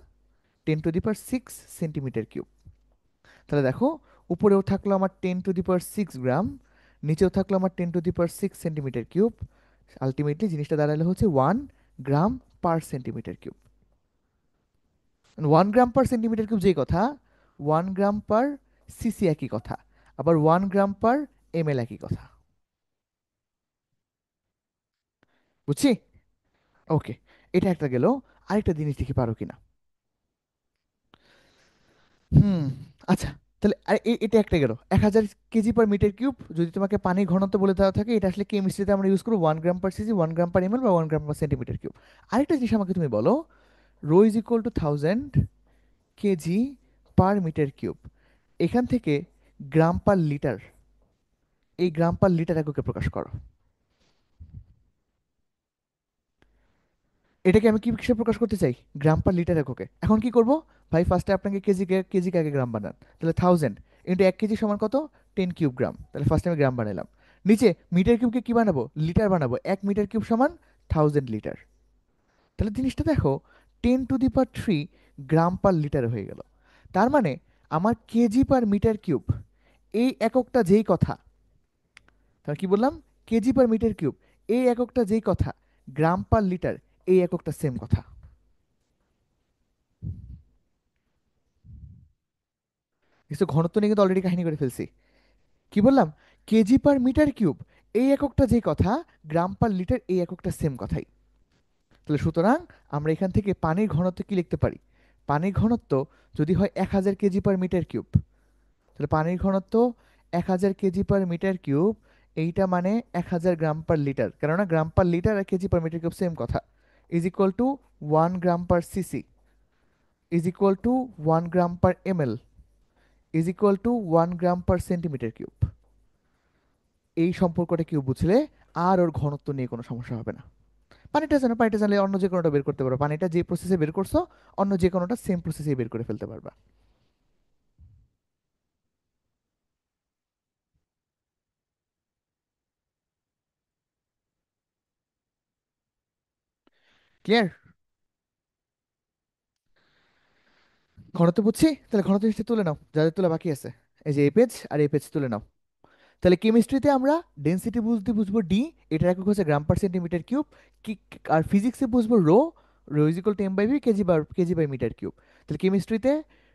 10⁻⁶ সেন্টিমিটার কিউব। তাহলে দেখো, উপরেও থাকলো আমার 10⁻⁶ গ্রাম, নিচেও থাকলো আমার 10⁻⁶ সেন্টিমিটার কিউব। আলটিমেটলি জিনিসটা দাঁড়ালো হচ্ছে 1 gram per centimetre cube. 1 gram per centimetre cube যেই কথা, 1 গ্রাম পার সিসি একই কথা, আবার 1 গ্রাম পার এমএল একই কথা। বুঝছি? ওকে, এটা একটা গেল। আরেকটা জিনিস দেখি পারো কিনা। হুম, আচ্ছা, তাহলে এটা একটা গেল। 1000 কেজি পার মিটার কিউব যদি তোমাকে পানির ঘনত্ব বলে দেওয়া থাকে, এটা আসলে কেমিস্ট্রিতে আমরা ইউজ করবো 1 gram per CC, 1 gram per ML বা 1 গ্রাম পার সেন্টিমিটার কিউব। আরেকটা জিনিস আমাকে তুমি বলো, rho is equal to 1000 KG per metre cube, এখান থেকে গ্রাম পার লিটার, এই গ্রাম পার লিটার এককে প্রকাশ করো। এটাকে আমি কি কিসে প্রকাশ করতে চাই? গ্রাম পার লিটার এককে। এখন কি করব? ভাই ফার্স্টে আপনাকে কেজিকে আগে গ্রাম বানান। তাহলে 1000 ইন্টু 1 কেজি সমান কত? 10 কিউব গ্রাম। তাহলে ফার্স্টে আমি গ্রাম বানাইলাম। নিচে মিটার কিউবকে কি বানাবো? লিটার বানাবো। 1 মিটার কিউব সমান 1000 লিটার। তাহলে জিনিসটা দেখো, 10⁻³ গ্রাম পার লিটার হয়ে গেল। তার মানে আমার কেজি পার মিটার কিউব এই এককটা যেই কথা, তাহলে কি বললাম? কেজি পার মিটার কিউব এই এককটা যেই কথা, গ্রাম পার লিটার এই এককটা সেম কথা। কিছু ঘনত্ব নিয়ে কিন্তু অলরেডি কাহিনী করে ফেলছি। কি বললাম? কেজি পার মিটার কিউব এই এককটা যেই কথা, গ্রাম পার লিটার এই এককটা সেম কথাই। তাহলে সুতরাং আমরা এখান থেকে পানির ঘনত্ব কি লিখতে পারি? পানির ঘনত্ব যদি হয় 1000 কেজি পার মিটার কিউব, তাহলে পানির ঘনত্ব 1000 কেজি পার মিটার কিউব, এইটা মানে 1000 গ্রাম পার লিটার, কেননা গ্রাম পার লিটার আর KG per metre cube same কথা, is equal to 1 gram per CC, is equal to 1 gram per ML, is equal to 1 gram per centimetre cube. এই সম্পর্কটা কেউ বুঝলে আর ওর ঘনত্ব নিয়ে কোনো সমস্যা হবে না। পানিটা জানলে অন্য যে কোনোটা বের করতে পারো, পানিটা যে প্রসেসে বের করছো অন্য যে কোনোটা সেম প্রসেসে বের করে ফেলতে পারবা। ক্লিয়ার? ঘনত্ব বুঝছি, তাহলে ঘনত্ব জিনিসটা তুলে নাও, যাদের তোলা বাকি আছে। এই যে এই পেজ আর এই পেজ তুলে নাও। তাহলে কেমিস্ট্রিতে আমরা ডেনসিটি বুঝতে বুঝবো ডি, এটার একক হচ্ছে গ্রাম পার সেন্টিমিটার কিউব। কি, আর ফিজিক্সে বুঝবো rho, rho is equal to M by V, KG by metre cube. তাহলে কেমিস্ট্রিতে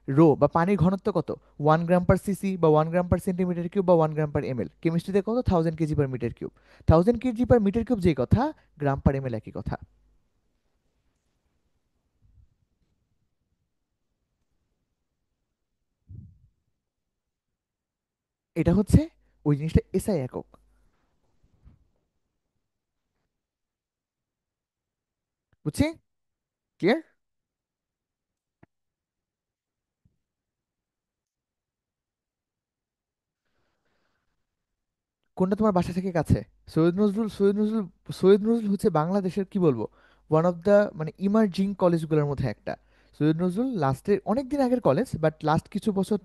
রো বা পানির ঘনত্ব কত? 1 গ্রাম পার সিসি বা 1 গ্রাম পার সেন্টিমিটার কিউব বা 1 গ্রাম পার এমএল। কেমিস্ট্রিতে কত? 1000 KG per metre cube. 1000 KG per metre cube যেই কথা, গ্রাম পার এমএল একই কথা। এটা হচ্ছে ওই জিনিসটা এসআই একক। বুঝছি? ক্লিয়ার? কোনটা তোমার বাসা থেকে কাছে? সৈয়দ নজরুল, সৈয়দ নজরুল হচ্ছে বাংলাদেশের কি বলবো, ওয়ান অফ দ্য মানে ইমার্জিং কলেজগুলোর মধ্যে একটা। সৈয়দ নজরুল লাস্টের অনেক দিন আগের কলেজ, বাট লাস্ট কিছু বছর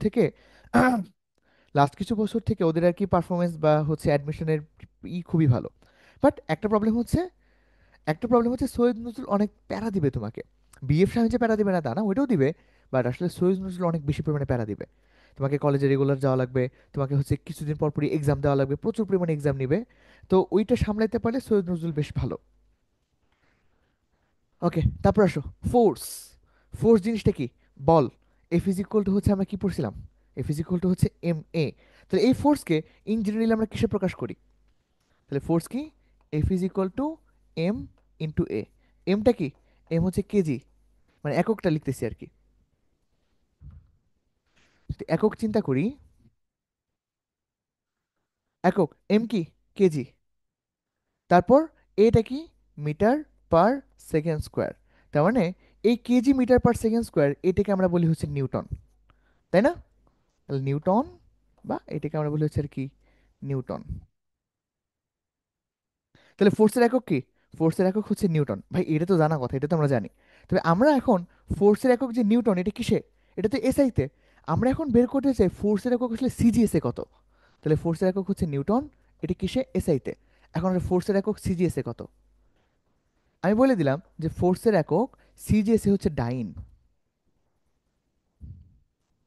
থেকে ওদের আর কি পারফরমেন্স বা হচ্ছে অ্যাডমিশনের খুবই ভালো। বাট একটা প্রবলেম হচ্ছে সৈয়দ নজরুল অনেক প্যারা দিবে তোমাকে। বিএফ সাহেব যে প্যারা দিবে না তা না, ওইটাও দিবে। বাট আসলে সৈয়দ নজরুল অনেক বেশি পরিমাণে প্যারা দিবে। তোমাকে কলেজে রেগুলার যাওয়া লাগবে, তোমাকে হচ্ছে কিছুদিন পর পরই এক্সাম দেওয়া লাগবে, প্রচুর পরিমাণে এক্সাম নিবে। তো ওইটা সামলাইতে পারলে সৈয়দ নজরুল বেশ ভালো। ওকে, তারপর আসো ফোর্স। ফোর্স জিনিসটা কি? বল। এফ ইজ ইকুয়াল টু হচ্ছে আমরা কি পড়ছিলাম? এফ ইজ ইকুয়াল টু হচ্ছে এম এ। তাহলে এই ফোর্সকে ইন জেনারেলি আমরা কিসে প্রকাশ করি? তাহলে ফোর্স কি? F is equal to M into A. এমটা কি? এম হচ্ছে কেজি, মানে এককটা লিখতেছি আর কি। যদি একক চিন্তা করি, একক এম কি? কেজি। তারপর এটা কি? Metre per second square. তার মানে এই kg metre per second square এটাকে আমরা বলি হচ্ছে নিউটন, তাই না? তাহলে নিউটন, বা এটাকে আমরা বলি হচ্ছে আর কি নিউটন। তাহলে ফোর্সের একক কি? ফোর্সের একক হচ্ছে নিউটন। ভাই এটা তো জানা কথা, এটা তো আমরা জানি। তবে আমরা এখন ফোর্সের একক যে নিউটন, এটা কিসে? এটা তো এসআইতে। আমরা এখন বের করতে চাই ফোর্সের একক আসলে সিজিএসে কত। তাহলে ফোর্সের একক হচ্ছে নিউটন, এটা কিসে? এসআইতে। এখন ফোর্সের একক সিজিএসে কত? আমি বলে দিলাম যে ফোর্সের একক সিজিএসে হচ্ছে ডাইন।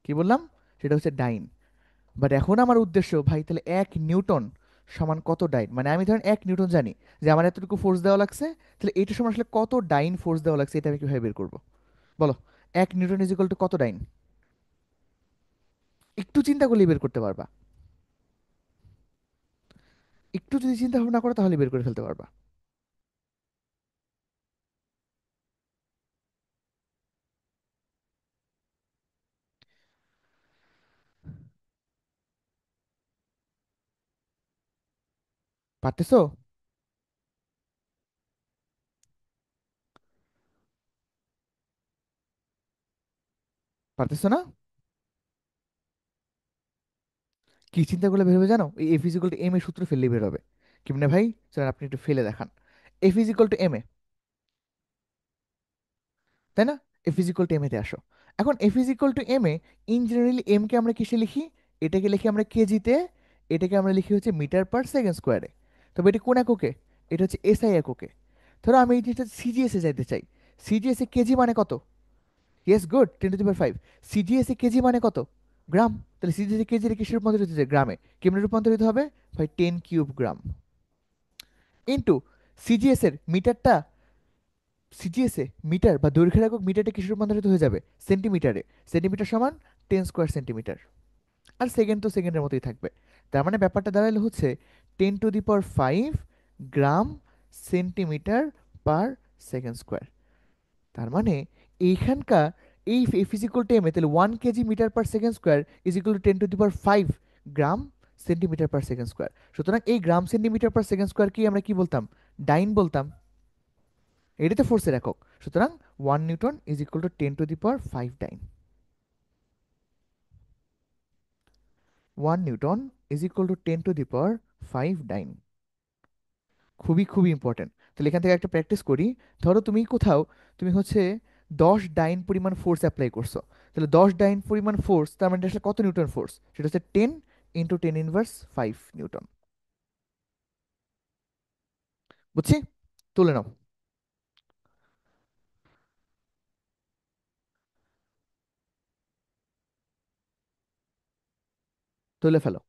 কি বললাম? সেটা হচ্ছে ডাইন। বাট এখন আমার উদ্দেশ্য ভাই, তাহলে 1 নিউটন সমান কত ডাইন? মানে আমি ধরেন 1 নিউটন জানি যে আমার এতটুকু ফোর্স দেওয়া লাগছে, তাহলে এইটার সমান আসলে কত ডাইন ফোর্স দেওয়া লাগছে, এটা আমি কিভাবে বের করবো? বলো। 1 নিউটন ইজ ইকুয়াল টু কত ডাইন? একটু চিন্তা করলেই বের করতে পারবা। একটু যদি চিন্তা ভাবনা করো তাহলে বের করে ফেলতে পারবা। পারতেছো? পারতেছো না? কি চিন্তা করলে বের হবে জানো? এই এফ ইজিক্যাল টু এম এর সূত্র ফেললেই বের হবে। কেমনে ভাই? স্যার আপনি একটু ফেলে দেখান। এফ ইজিক্যাল টু এম, তাই না? F is equal to M এতে আসো। এখন F is equal to M A in generally M কে আমরা কিসে লিখি? এটাকে লিখি আমরা কেজিতে, এটাকে আমরা লিখি হচ্ছে মিটার পার সেকেন্ড স্কোয়ারে। তবে এটা কোন এককে? এটা হচ্ছে এসআই এককে। ধরো আমি এই জিনিসটা সিজিএস এ যাইতে চাই। সিজিএস এ কেজি মানে কত? ইয়েস, গুড, 10⁵ সিজিএস এ কেজি মানে কত? গ্রাম। তাহলে সিজিএস এ কেজি রে কিসে রূপান্তরিত হচ্ছে? গ্রামে। কেমনে রূপান্তরিত হবে? ভাই 10³ গ্রাম। ইন্টু সিজিএস এর মিটারটা, সিজিএস এ মিটার বা দৈর্ঘ্যের একক মিটারটা কিসে রূপান্তরিত হয়ে যাবে? সেন্টিমিটারে। সেন্টিমিটার সমান 10 স্কোয়ার সেন্টিমিটার। আর সেকেন্ড তো সেকেন্ডের মতোই থাকবে। তার মানে ব্যাপারটা দাঁড়াইলে হচ্ছে 10⁵ gram centimetre per second square. তার মানে এইখানকার এই ফিজিক্যাল টাইমে তাহলে 1 kg metre per second square is equal to 10⁵ gram centimetre per second square. সুতরাং এই gram centimetre per second square কি আমরা কি বলতাম? ডাইন বলতাম। এটা তো ফোর্সের একক। সুতরাং 1 newton is equal to 10⁵ dyne. 1 newton is equal to 10⁵ dyne. খুবই খুবই ইম্পর্টেন্ট। তাহলে এখান থেকে একটা প্র্যাকটিস করি। ধরো তুমি কোথাও, তুমি হচ্ছে 10 ডাইন পরিমাণ ফোর্স অ্যাপ্লাই করছো। তাহলে 10 ডাইন পরিমাণ ফোর্স তার মানে এটা আসলে কত নিউটন ফোর্স? সেটা হচ্ছে 10 × 10⁻⁵ নিউটন। বুঝছি? তুলে নাও। তুলে ফেলো।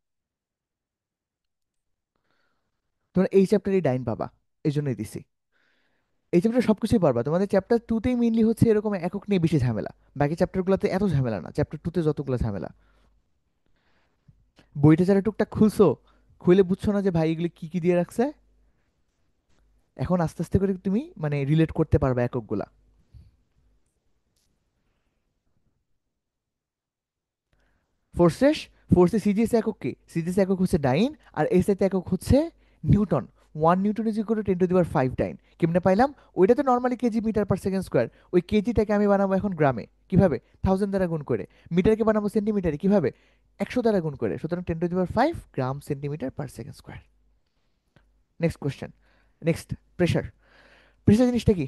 তোমরা এই চ্যাপ্টারে ডাইন পাবা, এই জন্যই দিছি। এই চ্যাপ্টার সবকিছুই পারবা। তোমাদের চ্যাপ্টার 2তেই মেইনলি হচ্ছে এরকম একক নিয়ে বেশি ঝামেলা। বাকি চ্যাপ্টারগুলোতে এত ঝামেলা না, চ্যাপ্টার 2তে যতগুলো ঝামেলা। বইটা যারা টুকটাক খুলছো, খুলে বুঝছো না যে ভাই এগুলো কি কি দিয়ে রাখছে? এখন আস্তে আস্তে করে তুমি মানে রিলেট করতে পারবে এককগুলা। ফোর্স শেষ? ফোর্সে সিজিএস একক কি? সিজিএস একক হচ্ছে ডাইন, আর এসআই একক হচ্ছে newton. 1 newton is equal to 10⁵ dyne. কেমনে পাইলাম? ওইটা তো normally kg metre per second square. ওই কেজিটাকে আমি বানাবো এখন গ্রামে, কিভাবে? 1000 দ্বারা গুণ করে। মিটারকে বানাবো সেন্টিমিটারে, কিভাবে? 100 দ্বারা গুণ করে। সুতরাং 10⁵ gram centimetre per second square. Next question. Next, pressure. Pressure জিনিসটা কি?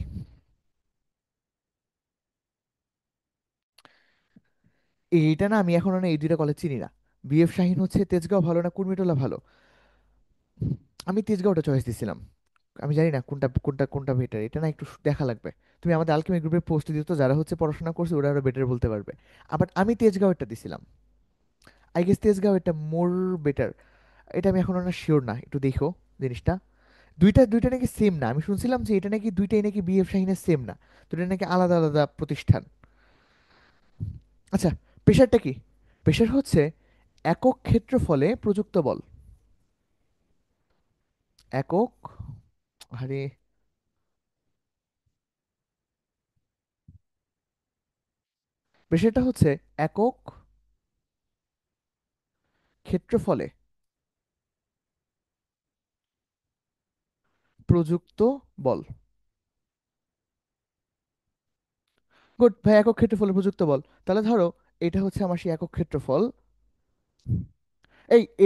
এইটা না আমি এখন এই দুইটা কলেজ চিনি না। বিএফ শাহিন হচ্ছে তেজগাঁও ভালো না কুর্মিটোলা ভালো? আমি তেজগাঁওটা চয়েস দিছিলাম। আমি জানি না কোনটা কোনটা কোনটা বেটার, এটা না একটু দেখা লাগবে। তুমি আমাদের আলকেমি গ্রুপে পোস্ট দিত, যারা হচ্ছে পড়াশোনা করছে ওরা আরো বেটার বলতে পারবে। আবার আমি তেজগাঁওয়েরটা দিছিলাম। আই গেস তেজগাঁওয়েরটা মোর বেটার। এটা আমি এখন না শিওর না, একটু দেখো জিনিসটা। দুইটা দুইটা নাকি সেম না, আমি শুনছিলাম যে এটা নাকি দুইটাই নাকি বিএফ শাহিনের সেম না। দুইটা নাকি আলাদা আলাদা প্রতিষ্ঠান। আচ্ছা, প্রেশারটা কি? প্রেশার হচ্ছে একক ক্ষেত্রফলে প্রযুক্ত বল। একক, আরে, প্রেশারটা হচ্ছে একক ক্ষেত্রফলে প্রযুক্ত বল। গুড ভাই, একক ক্ষেত্রফলে প্রযুক্ত বল। তাহলে ধরো এটা হচ্ছে আমার সেই একক ক্ষেত্রফল।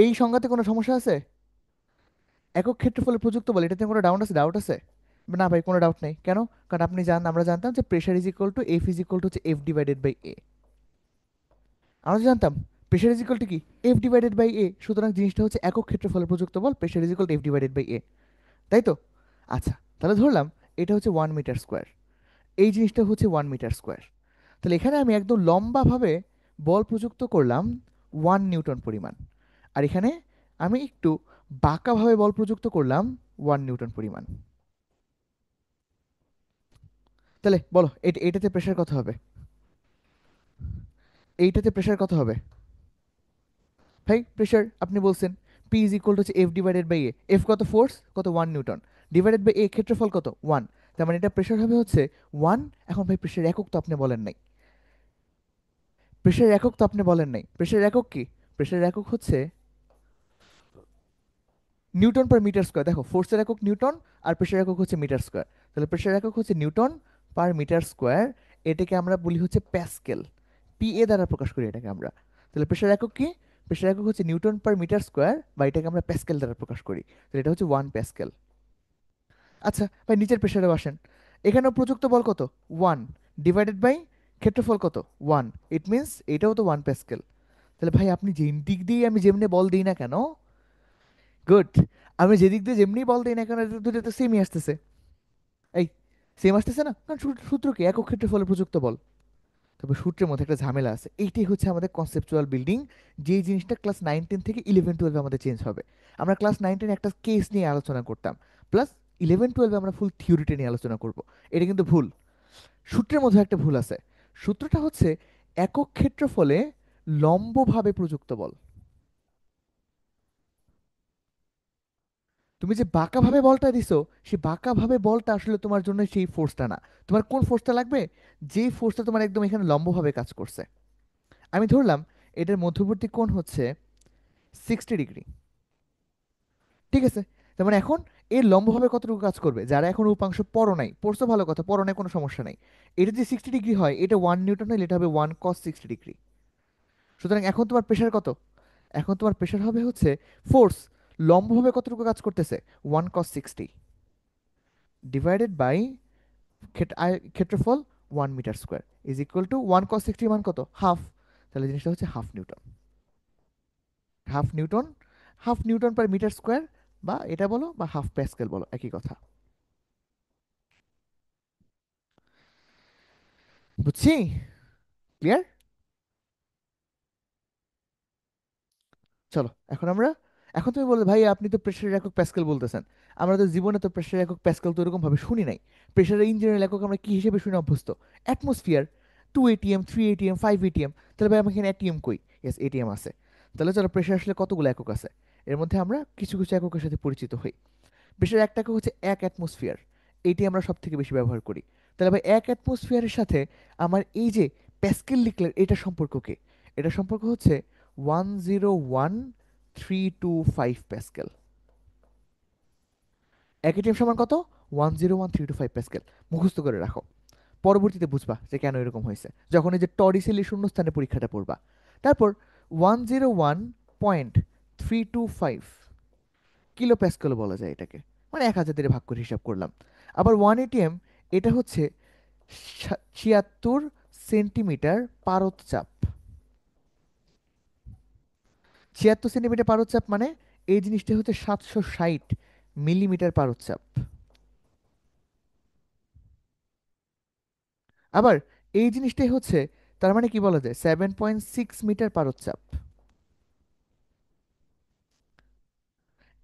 এই সংজ্ঞাতে কোনো সমস্যা আছে? একক ক্ষেত্রফলে প্রযুক্ত বল, এটাতে কোনো ডাউট আছে? না ভাই, কোনো ডাউট নেই। কেন? কারণ আপনি আমরা জানতাম যে pressure is equal to F is equal to হচ্ছে এফ ডিভাইডেড বাই এ। আমরা তো জানতাম প্রেশার ইজ ইকুয়াল টু কি? F divided by A. সুতরাং জিনিসটা হচ্ছে একক ক্ষেত্রফলে প্রযুক্ত বল, pressure is equal to F divided by A. তাই তো? আচ্ছা, তাহলে ধরলাম এটা হচ্ছে 1 মিটার স্কোয়ার। এই জিনিসটা হচ্ছে 1 মিটার স্কোয়ার। তাহলে এখানে আমি একদম লম্বাভাবে বল প্রযুক্ত করলাম 1 নিউটন পরিমাণ। আর এখানে আমি একটু বাঁকাভাবে বল প্রযুক্ত করলাম 1 নিউটন পরিমাণ। তাহলে বলো এটাতে প্রেশার কত হবে? এইটাতে প্রেশার কত হবে? ভাই প্রেশার আপনি বলছেন পি ইজ ইকুয়াল টু হচ্ছে F divided by A. F কত? ফোর্স কত? 1 নিউটন। ডিভাইডেড বাই এ ক্ষেত্রফল কত? 1। তার মানে এটা প্রেশার হবে হচ্ছে 1। এখন ভাই প্রেশার একক তো আপনি বলেন নাই। প্রেশার একক তো আপনি বলেন নাই, প্রেশার একক কি? প্রেশার একক হচ্ছে নিউটন পার মিটার স্কোয়ার। দেখো ফোর্সের একক নিউটন, আর প্রেশার একক হচ্ছে মিটার স্কোয়ার। তাহলে প্রেশার একক হচ্ছে নিউটন পার মিটার স্কোয়ার। এটাকে আমরা বলি হচ্ছে প্যাসকেল। পি এ দ্বারা প্রকাশ করি এটাকে আমরা। তাহলে প্রেশার একক কি? প্রেশার একক হচ্ছে নিউটন পার মিটার স্কোয়ার, বা এটাকে আমরা প্যাসকেল দ্বারা প্রকাশ করি। তাহলে এটা হচ্ছে 1 প্যাসকেল। আচ্ছা ভাই, নিচের প্রেশারেও আসেন। এখানেও প্রযুক্ত বল কত? 1 ডিভাইডেড বাই ক্ষেত্রফল কত? 1। ইট মিনস এটাও তো 1 প্যাসকেল। তাহলে ভাই আপনি যে দিক দিয়ে আমি যেমনি বল দিই না কেন, গুড, আমি যেদিক দিয়ে যেমনি বল দিই না কেন এটা দুটো তো সেমই আসতেছে। এই, সেম আসতেছে না? কারণ সূত্র কি? একক ক্ষেত্রফলে প্রযুক্ত বল। তবে সূত্রের মধ্যে একটা ঝামেলা আছে, এইটাই হচ্ছে আমাদের কনসেপচুয়াল বিল্ডিং। যেই জিনিসটা ক্লাস 9 10 থেকে 11 12 আমাদের চেঞ্জ হবে। আমরা ক্লাস 9 10 একটা কেস নিয়ে আলোচনা করতাম, প্লাস 11 12 আমরা ফুল থিওরিটা নিয়ে আলোচনা করব। এটা কিন্তু ভুল। সূত্রের মধ্যে একটা ভুল আছে। সূত্রটা হচ্ছে একক ক্ষেত্রফলে লম্বভাবে প্রযুক্ত বল। তুমি যে বাঁকাভাবে বলটা দিছো, সেই বাঁকাভাবে বলটা আসলে তোমার জন্য সেই ফোর্সটা না। তোমার কোন ফোর্সটা লাগবে? যেই ফোর্সটা তোমার একদম এখানে লম্বভাবে কাজ করছে। আমি ধরলাম এটার মধ্যবর্তী কোণ হচ্ছে 60 ডিগ্রি। ঠিক আছে? তার মানে এখন এর লম্বভাবে কতটুকু কাজ করবে? যারা এখন উপাংশ পড়ো নাই, পড়ছো ভালো কথা, পড়ো নাই কোনো সমস্যা নাই। এটা যে 60 ডিগ্রি হয়, এটা 1 নিউটন হলে এটা হবে 1 cos 60 ডিগ্রি। সুতরাং এখন তোমার প্রেশার কত? এখন তোমার প্রেশার হবে হচ্ছে ফোর্স লম্বভাবে কতটুকু কাজ করতেছে? 1 cos 60 ডিভাইডেড বাই ক্ষেত্রফল 1 metre square is equal to 1 cos 60 মান কত? হাফ। তাহলে জিনিসটা হচ্ছে half newton. Half newton, half newton per metre square, বা এটা বলো বা হাফ প্যাসকেল বলো, একই কথা। বুঝছি? ক্লিয়ার? চলো এখন আমরা, এখন তুমি বললে ভাই আপনি তো প্রেশারের একক প্যাসকেল বলতেছেন। আমরা তো জীবনে তো প্রেশারের একক প্যাসকেল তো এরকম ভাবে শুনি নাই। প্রেশারের ইন জেনারেল একক আমরা কি হিসেবে শুনে অভ্যস্ত? অ্যাটমসফিয়ার। 2 ATM, 3 ATM, 5 ATM। তাহলে ভাই আমার এখানে এটিএম কই? ইয়েস, এটিএম আছে। তাহলে চলো প্রেশার আসলে কতগুলো একক আছে, এর মধ্যে আমরা কিছু কিছু এককের সাথে পরিচিত হই। প্রেশার এক একক হচ্ছে 1 অ্যাটমসফিয়ার। এইটি আমরা সব থেকে বেশি ব্যবহার করি। তাহলে ভাই 1 অ্যাটমসফিয়ারের সাথে আমার এই যে প্যাসকেল লিখলেন এটা সম্পর্ক কি? এটা সম্পর্ক হচ্ছে 101,325 প্যাসকেল। অ্যাকিটিএম সমান কত? 101,325 প্যাসকেল। মুখস্থ করে রাখো, পরবর্তীতে বুঝবা যে কেন এরকম হয়েছে যখন এই যে টরিসেলের শূন্যস্থানে পরীক্ষাটা পড়বা। তারপর 101.325 কিলো প্যাসকেল বলা যায় এটাকে, মানে 1,000 দিয়ে ভাগ করে হিসাব করলাম। আবার 1 ATM, এটা হচ্ছে 76 সেন্টিমিটার পারদ চাপ। 76 সেন্টিমিটার পারদ চাপ মানে এই জিনিসটা হচ্ছে 760 মিলিমিটার পারদ চাপ। আবার এই জিনিসটাই হচ্ছে, তার মানে কি বলা যায়, 7.6 মিটার পারদ চাপ।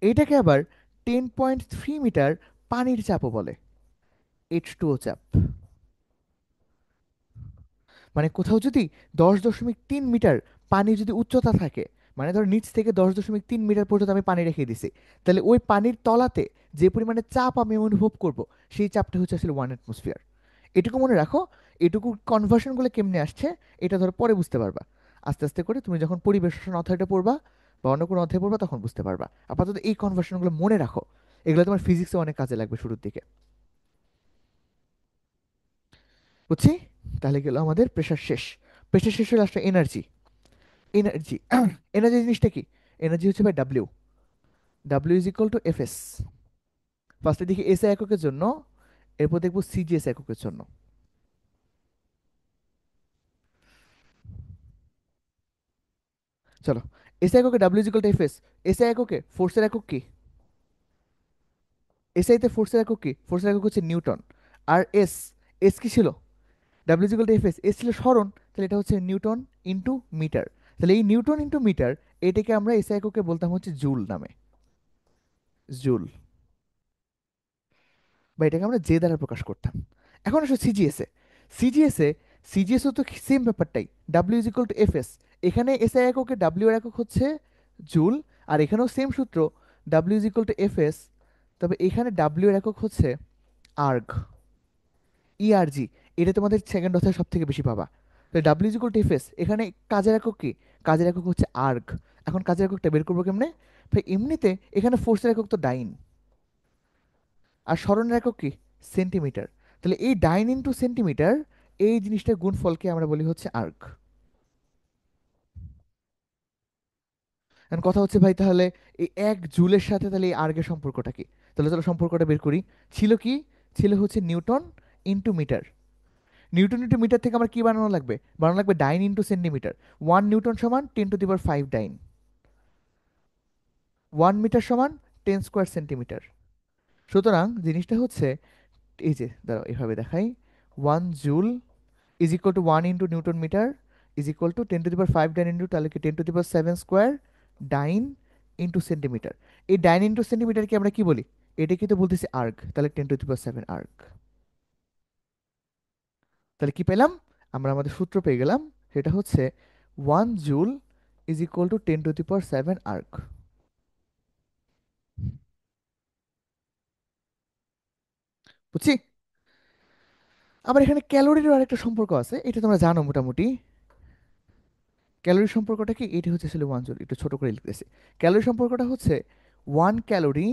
এইটাকে আবার 10.3 মিটার পানির চাপও বলে, H2O চাপ। মানে কোথাও যদি 10.3 মিটার পানি যদি উচ্চতা থাকে, মানে ধরো নিচ থেকে 10.3 মিটার পর্যন্ত আমি পানি রেখে দিছি, তাহলে ওই পানির তলাতে যে পরিমাণে চাপ আমি অনুভব করব, সেই চাপটা হচ্ছে আসলে 1 অ্যাটমসফিয়ার। এটুকু মনে রাখো। এটুকু কনভার্সনগুলো কেমনে আসছে এটা ধরো পরে বুঝতে পারবা। আস্তে আস্তে করে তুমি যখন পরিবেশ রসায়ন অধ্যায়টা পড়বা বা অন্য কোনো অধ্যায় পড়বা তখন বুঝতে পারবা। আপাতত এই কনভার্সনগুলো মনে রাখো, এগুলো তোমার ফিজিক্সে অনেক কাজে লাগবে শুরুর দিকে। বুঝছি? তাহলে গেল আমাদের প্রেশার শেষ। প্রেশার শেষ হলে আসলে এনার্জি। এনার্জি এনার্জি জিনিসটা কি? এনার্জি হচ্ছে ভাই W. W is equal to F S. ফার্স্টে দেখি এসআই এককের জন্য, এরপর দেখবো সিজিএস এককের জন্য। চলো, এসআই এককে W is equal to F S. SI এককে ফোর্সের একক কি? এসআই তে ফোর্সের একক কি? ফোর্সের একক হচ্ছে নিউটন। আর এস, এস কি ছিল? W is equal to F S, S ছিল স্মরণ, তাহলে এটা হচ্ছে নিউটন ইন্টু মিটার। তাহলে এই নিউটন ইন্টু মিটার, এটাকে আমরা এসআই এককে বলতাম হচ্ছে জুল নামে। জুল, বা এটাকে আমরা জে দ্বারা প্রকাশ করতাম। এখন আসো সিজিএসএ। সিজিএসএ, সিজিএসও তো সেম ব্যাপারটাই, W is equal to F S. এখানে এসআই এককে ডাব্লিউ এর একক হচ্ছে জুল, আর এখানেও সেম সূত্র, W is equal to F S. তবে এখানে ডাব্লিউ এর একক হচ্ছে আর্গ, ইআরজি। এটা তোমাদের সেকেন্ড অধ্যায় সব থেকে বেশি পাবা। তো W is equal to F S, এখানে কাজের একক কি? কাজের একক হচ্ছে আর্গ। এখন কাজের এককটা বের করবো কেমনে? ভাই এমনিতে এখানে ফোর্সের একক তো ডাইন, আর স্মরণের একক কি? সেন্টিমিটার। তাহলে এই ডাইন ইন্টু সেন্টিমিটার, এই জিনিসটার গুণফলকে আমরা বলি হচ্ছে আর্ক। এখন কথা হচ্ছে ভাই তাহলে এই 1 জুলের সাথে তাহলে এই আর্গের সম্পর্কটা কি? তাহলে চলো সম্পর্কটা বের করি। ছিল কি? ছিল হচ্ছে newton into metre. Newton into metre থেকে আমার কি বানানো লাগবে? বানানো লাগবে ডাইন ইন্টু সেন্টিমিটার। 1 নিউটন সমান 10⁵ ডাইন, 1 মিটার সমান 10 স্কোয়ার সেন্টিমিটার। সুতরাং জিনিসটা হচ্ছে, এই যে দাঁড়াও এভাবে দেখাই, 1 joule is equal to 1 into newton metre is equal to 10⁵ dyne into, তাহলে কি 10⁷ ডাইন ইন্টু সেন্টিমিটার। এই ডাইন ইন্টু সেন্টিমিটারকে আমরা কি বলি? এটাকে তো বলতেছি আর্ক, তাহলে 10⁷ আর্ক। তাহলে কি পেলাম? আমরা আমাদের সূত্র পেয়ে গেলাম, সেটা হচ্ছে 1 joule is equal to 10⁷ erg. বুঝছি? আবার এখানে ক্যালোরিরও আরেকটা সম্পর্ক আছে, এটা তোমরা জানো মোটামুটি। ক্যালোরি সম্পর্কটা কি? এটা হচ্ছে আসলে 1 জুল, একটু ছোট করে লিখতেছি। ক্যালোরি সম্পর্কটা হচ্ছে 1 calorie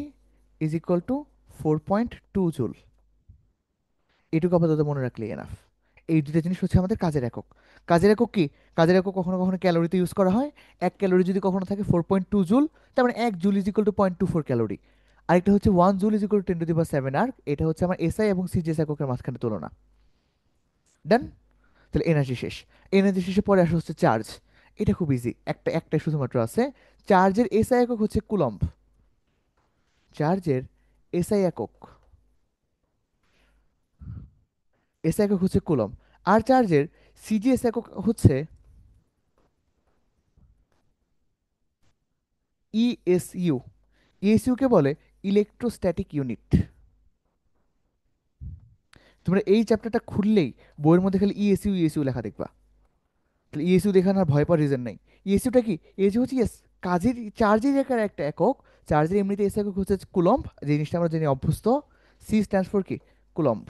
is equal two 4.2 joule. এটুকু আপাতত মনে রাখলে এনাফ। এই দুটো জিনিস হচ্ছে আমাদের কাজের একক। কাজের একক কি? কাজের একক কখনো কখনো ক্যালোরিতে ইউজ করা হয়। 1 ক্যালোরি যদি কখনো থাকে 4.2 জুল, তার মানে 1 joule is equal two 0.24 calorie. আরেকটা হচ্ছে 1 জুল ইজ ইকুয়াল টু 10⁻⁷ এটা হচ্ছে আমার এসআই এবং সিজিএস এককের মাঝখানে তুলনা। ডান? তাহলে এনার্জি শেষ। এনার্জি শেষে পরে আসা হচ্ছে চার্জ। এটা খুব ইজি, একটাই শুধুমাত্র আছে। চার্জের এসআই একক হচ্ছে কুলম্ব। চার্জের এসআই একক, এসআই একক হচ্ছে কুলম্ব। আর চার্জের সিজিএস একক হচ্ছে ইএসইউ। ইএসইউ কে বলে ইলেকট্রোস্ট্যাটিক ইউনিট। তোমরা এই চ্যাপ্টারটা খুললেই বইয়ের মধ্যে খালি ইএসইউ ইএসইউ লেখা দেখবা। তাহলে ইএসইউ দেখানোর ভয় পাওয়ার রিজন নাই। ইএসইউটা কি? ইএসইউ হচ্ছে ইয়েস, কাজের চার্জের একার একটা একক। চার্জের এমনিতে এস একক হচ্ছে কুলম্ব, যে জিনিসটা আমরা জেনে অভ্যস্ত। সি স্ট্যান্ডস ফর কি? কুলম্ব।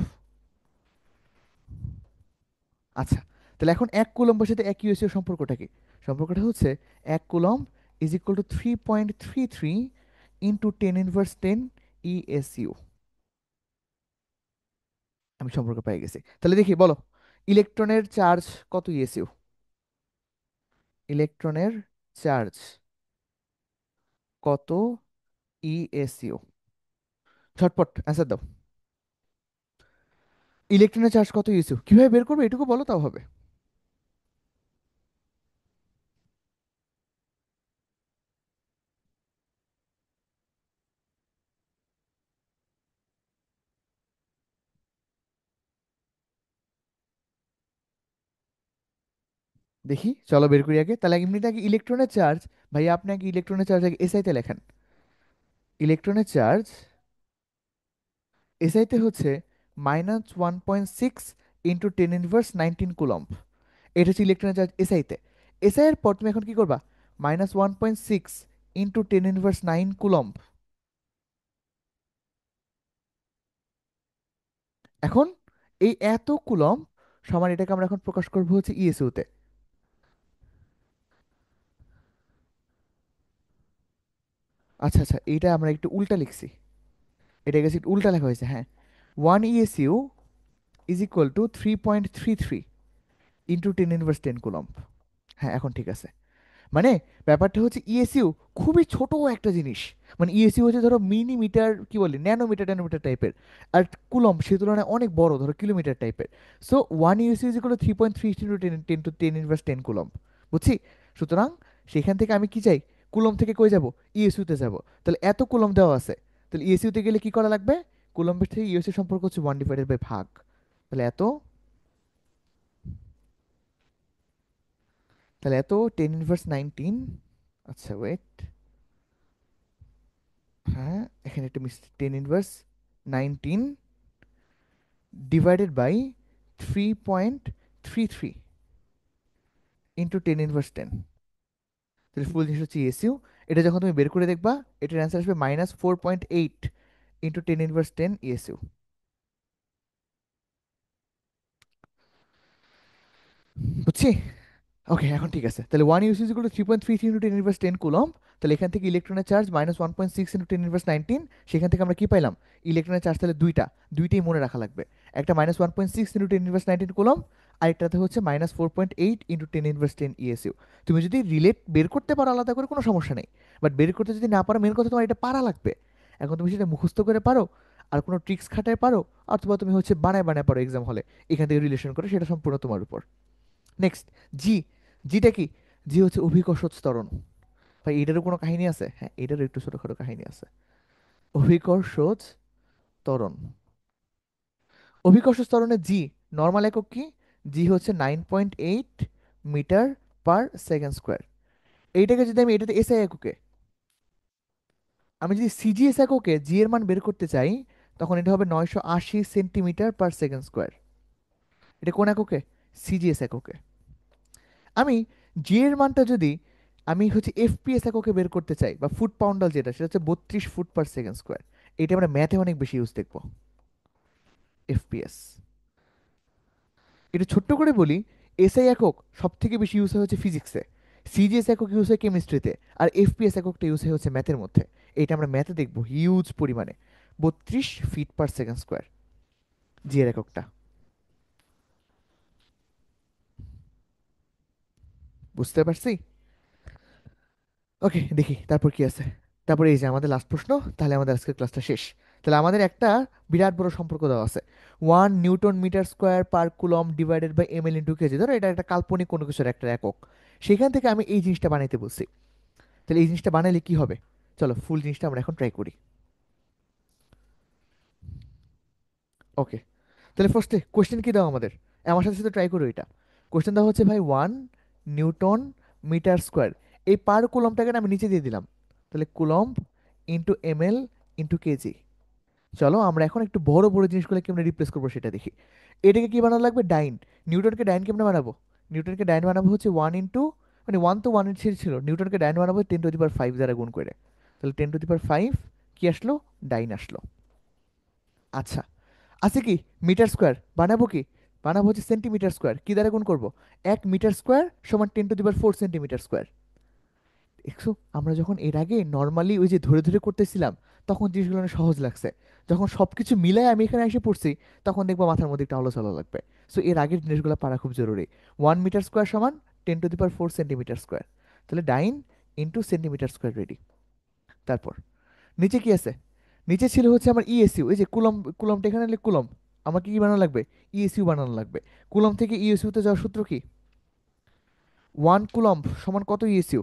আচ্ছা, তাহলে এখন 1 কুলম্বের সাথে 1 ইউএসইউ সম্পর্কটা কি? সম্পর্কটা হচ্ছে 1 coulomb is equal to 3.33 into 10^10 ESU. আমি সম্পর্ক পেয়ে গেছি, তাহলে দেখি বলো ইলেকট্রনের চার্জ কত ইএসইউ? ইলেকট্রনের চার্জ কত ইএসইউ? ঝটপট অ্যান্সার দাও। ইলেকট্রনের চার্জ কত ইএসইউ কিভাবে বের করবে এটুকু বলো তাও হবে। দেখি চলো বের করি আগে, তাহলে এমনিতে আগে ইলেকট্রনের চার্জ, ভাইয়া আপনি আগে ইলেকট্রনের চার্জ আগে এসআইতে লেখেন। ইলেকট্রনের চার্জ এসআইতে হচ্ছে -1.6 ইন্টু 10^19 কুলম্ব। এটা হচ্ছে ইলেকট্রনের চার্জ এসআইতে। এসআই এর পর তুমি এখন কি করবা? -1.6 ইন্টু 10^9 কুলম্ব। এখন এই এত কুলম্ব সমান এটাকে আমরা এখন প্রকাশ করবো হচ্ছে ইএসইউতে। আচ্ছা আচ্ছা, এইটা আমরা একটু উল্টা লিখছি, এটা গেছে একটু উল্টা লেখা হয়েছে, হ্যাঁ। 1 ESU is equal to 3.33 into 10^10 coulomb. হ্যাঁ এখন ঠিক আছে। মানে ব্যাপারটা হচ্ছে ইএসইউ খুবই ছোট একটা জিনিস। মানে ইএসইউ হচ্ছে ধরো মিলিমিটার, কি বলে, ন্যানোমিটার ট্যানোমিটার টাইপের। আর কুলম্ব সে তুলনায় অনেক বড়, ধরো কিলোমিটার টাইপের। So 1 ESU is equal two 3.3 into 10^10 coulomb. বুঝছি? সুতরাং সেখান থেকে আমি কি চাই? কুলম্ব থেকে কই যাব? ইএসইউতে যাব। তাহলে এত কুলম্ব দেওয়া আছে, তাহলে ইএসইউতে গেলে কি করা লাগবে? কুলম্বের থেকে ইএসইউ সম্পর্ক হচ্ছে 1/ভাগ। তাহলে এত, তাহলে এত 10^19। আচ্ছা ওয়েট, হ্যাঁ এখানে একটা মিস, 10^19 ডিভাইডেড বাই 3.33 ইন্টু 10^10। তাহলে ফুল জিনিস হচ্ছে ইএসইউ। এটা যখন তুমি বের করে দেখবা, এটার অ্যান্সার আসবে -4.8 ইন্টু 10^10 ইএসইউ। বুঝছি? ওকে এখন ঠিক আছে, তাহলে 1 UC is equal to 3.33 into 10^10 coulomb. তাহলে এখান থেকে ইলেকট্রনের চার্জ -1.6 ইন্টু 10^19, সেখান থেকে আমরা কি পাইলাম? ইলেকট্রনের চার্জ তাহলে দুইটা, দুইটাই মনে রাখা লাগবে। একটা -1.6 ইন্টু 10^19 কুলম্ব, আরেকটাতে হচ্ছে -4.8 ইন্টু 10^10 ইএসইউ। তুমি যদি রিলেট বের করতে পারো আলাদা করে কোনো সমস্যা নেই, বাট বের করতে যদি না পারো, মেন কথা তোমার এটা পারা লাগবে। এখন তুমি সেটা মুখস্থ করে পারো, আর কোনো ট্রিক্স খাটায় পারো, অথবা তুমি হচ্ছে বানায় বানায় পারো এক্সাম হলে, এখান থেকে রিলেশন করে, সেটা সম্পূর্ণ তোমার উপর। নেক্সট, জি। জিটা কি? জি হচ্ছে অভিকর্ষজ ত্বরণ। ভাই এটারও কোনো কাহিনী আছে? হ্যাঁ এটারও একটু ছোটখাটো কাহিনী আছে। অভিকর্ষজ ত্বরণ, অভিকর্ষজ ত্বরণের জি নর্মাল একক কি? জি হচ্ছে 9.8 মিটার পার সেকেন্ড স্কোয়ার। এইটাকে যদি আমি এটাতে এসআই এককে, আমি যদি সিজিএস এককে জি এর মান বের করতে চাই, তখন এটা হবে 980 সেন্টিমিটার পার সেকেন্ড স্কোয়ার। এটা কোন এককে? সিজিএস এককে। আমি জি এর মানটা যদি আমি হচ্ছে এফপিএস এককে বের করতে চাই, বা ফুট পাউন্ডাল যেটা, সেটা হচ্ছে 32 ফুট পার সেকেন্ড স্কোয়ার। এটা আমরা ম্যাথে অনেক বেশি ইউজ দেখবো, এফপিএস। এটা ছোট্ট করে বলি, এসআই একক সব থেকে বেশি ইউজ হয় হচ্ছে ফিজিক্সে, সিজিএস একক ইউজ হয় কেমিস্ট্রিতে, আর এফপিএস এককটা ইউজ হয় হচ্ছে ম্যাথের মধ্যে। এটা আমরা ম্যাথে দেখবো হিউজ পরিমাণে, 32 ফিট পার সেকেন্ড স্কোয়ার জি এর এককটা। বুঝতে পারছি? ওকে দেখি তারপর কি আছে। তারপরে এই যে আমাদের লাস্ট প্রশ্ন, তাহলে আমাদের আজকের ক্লাসটা শেষ। তাহলে আমাদের একটা বিরাট বড় সম্পর্ক দেওয়া আছে, 1 newton metre square per coulomb divided by M L into kg. ধরো এটা একটা কাল্পনিক কোনো কিছুর একটা একক, সেখান থেকে আমি এই জিনিসটা বানাইতে বলছি। তাহলে এই জিনিসটা বানাইলে কি হবে? চলো ফুল জিনিসটা আমরা এখন ট্রাই করি। ওকে, তাহলে ফার্স্টে কোশ্চেন কি দাও আমাদের, আমার সাথে সাথে ট্রাই করো এটা। কোশ্চেন দেওয়া হচ্ছে ভাই 1 নিউটন মিটার স্কোয়ার, এই পার কুলমটাকে না আমি নিচে দিয়ে দিলাম, তাহলে coulomb into M L into kg. চলো আমরা এখন একটু বড় বড় জিনিসগুলো কেমনে রিপ্লেস করবো সেটা দেখি। এটাকে কি বানানো লাগবে? ডাইন। নিউটনকে ডাইন কেমনে বানাবো? নিউটনকে ডাইন বানাবো হচ্ছে 1 ইন্টু, মানে 1 তো 1 এর ছিল ছিল, নিউটনকে ডাইন বানাবো 10^5 দ্বারা গুণ করে। তাহলে 10^5 কি আসলো? ডাইন আসলো। আচ্ছা, আছে কি? মিটার স্কোয়ার বানাবো কি? বানাবো হচ্ছে সেন্টিমিটার স্কোয়ার, কি দ্বারা গুণ করব? 1 মিটার স্কোয়ার সমান 10⁴ সেন্টিমিটার স্কোয়ার। দেখছো, আমরা যখন এর আগে নর্মালি ওই যে ধরে ধরে করতেছিলাম, তখন জিনিসগুলো অনেক সহজ লাগছে। যখন সবকিছু মিলাই আমি এখানে এসে পড়ছি, তখন দেখবো মাথার মধ্যে একটা আলোচনা লাগবে। সো এর আগের জিনিসগুলো পারা খুব জরুরি। 1 মিটার স্কোয়ার সমান 10⁴ সেন্টিমিটার স্কোয়ার। তাহলে ডাইন ইন্টু সেন্টিমিটার স্কোয়ার রেডি। তারপর নিচে কি আছে? নিচে ছিল হচ্ছে আমার ইএসইউ, এই যে কুলম, কুলমটা এখানে এলে কুলম, আমাকে কি বানানো লাগবে? ইএসইউ বানানো লাগবে। কুলম থেকে ইএসইউ তে যাওয়ার সূত্র কি? 1 কুলম সমান কত ইএসইউ?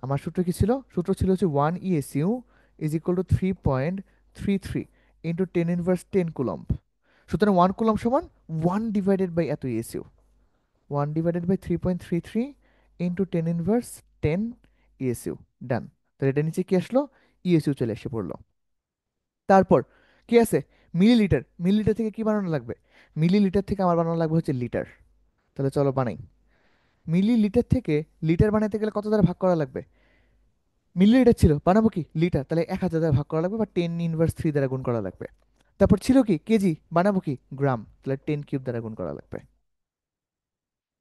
আমার সূত্র কি ছিল? সূত্র ছিল হচ্ছে 1 ESU is equal to 3.33 into 10⁻10 coulomb. সুতরাং 1 কুলম্ব সমান 1 ডিভাইডেড বাই এত ESU, 1 divided by 3.33 into 10⁻10 ESU. Done. তাহলে এটা নিচে কি আসলো? ইএসইউ চলে এসে পড়লো। তারপর কি আছে? মিলিলিটার। মিলিলিটার থেকে কি বানানো লাগবে? মিলিলিটার থেকে আমার বানানো লাগবে হচ্ছে লিটার। তাহলে চলো বানাই। মিলিলিটার থেকে লিটার বানাতে গেলে কত দ্বারা ভাগ করা লাগবে? মিলিলিটার ছিল, বানাবো কি লিটার, তাহলে 1000 দ্বারা ভাগ করা লাগবে বা 10⁻³ দ্বারা গুণ করা লাগবে। তারপর ছিল কি কেজি, বানাবো কি গ্রাম, তাহলে 10³ দ্বারা গুণ করা লাগবে।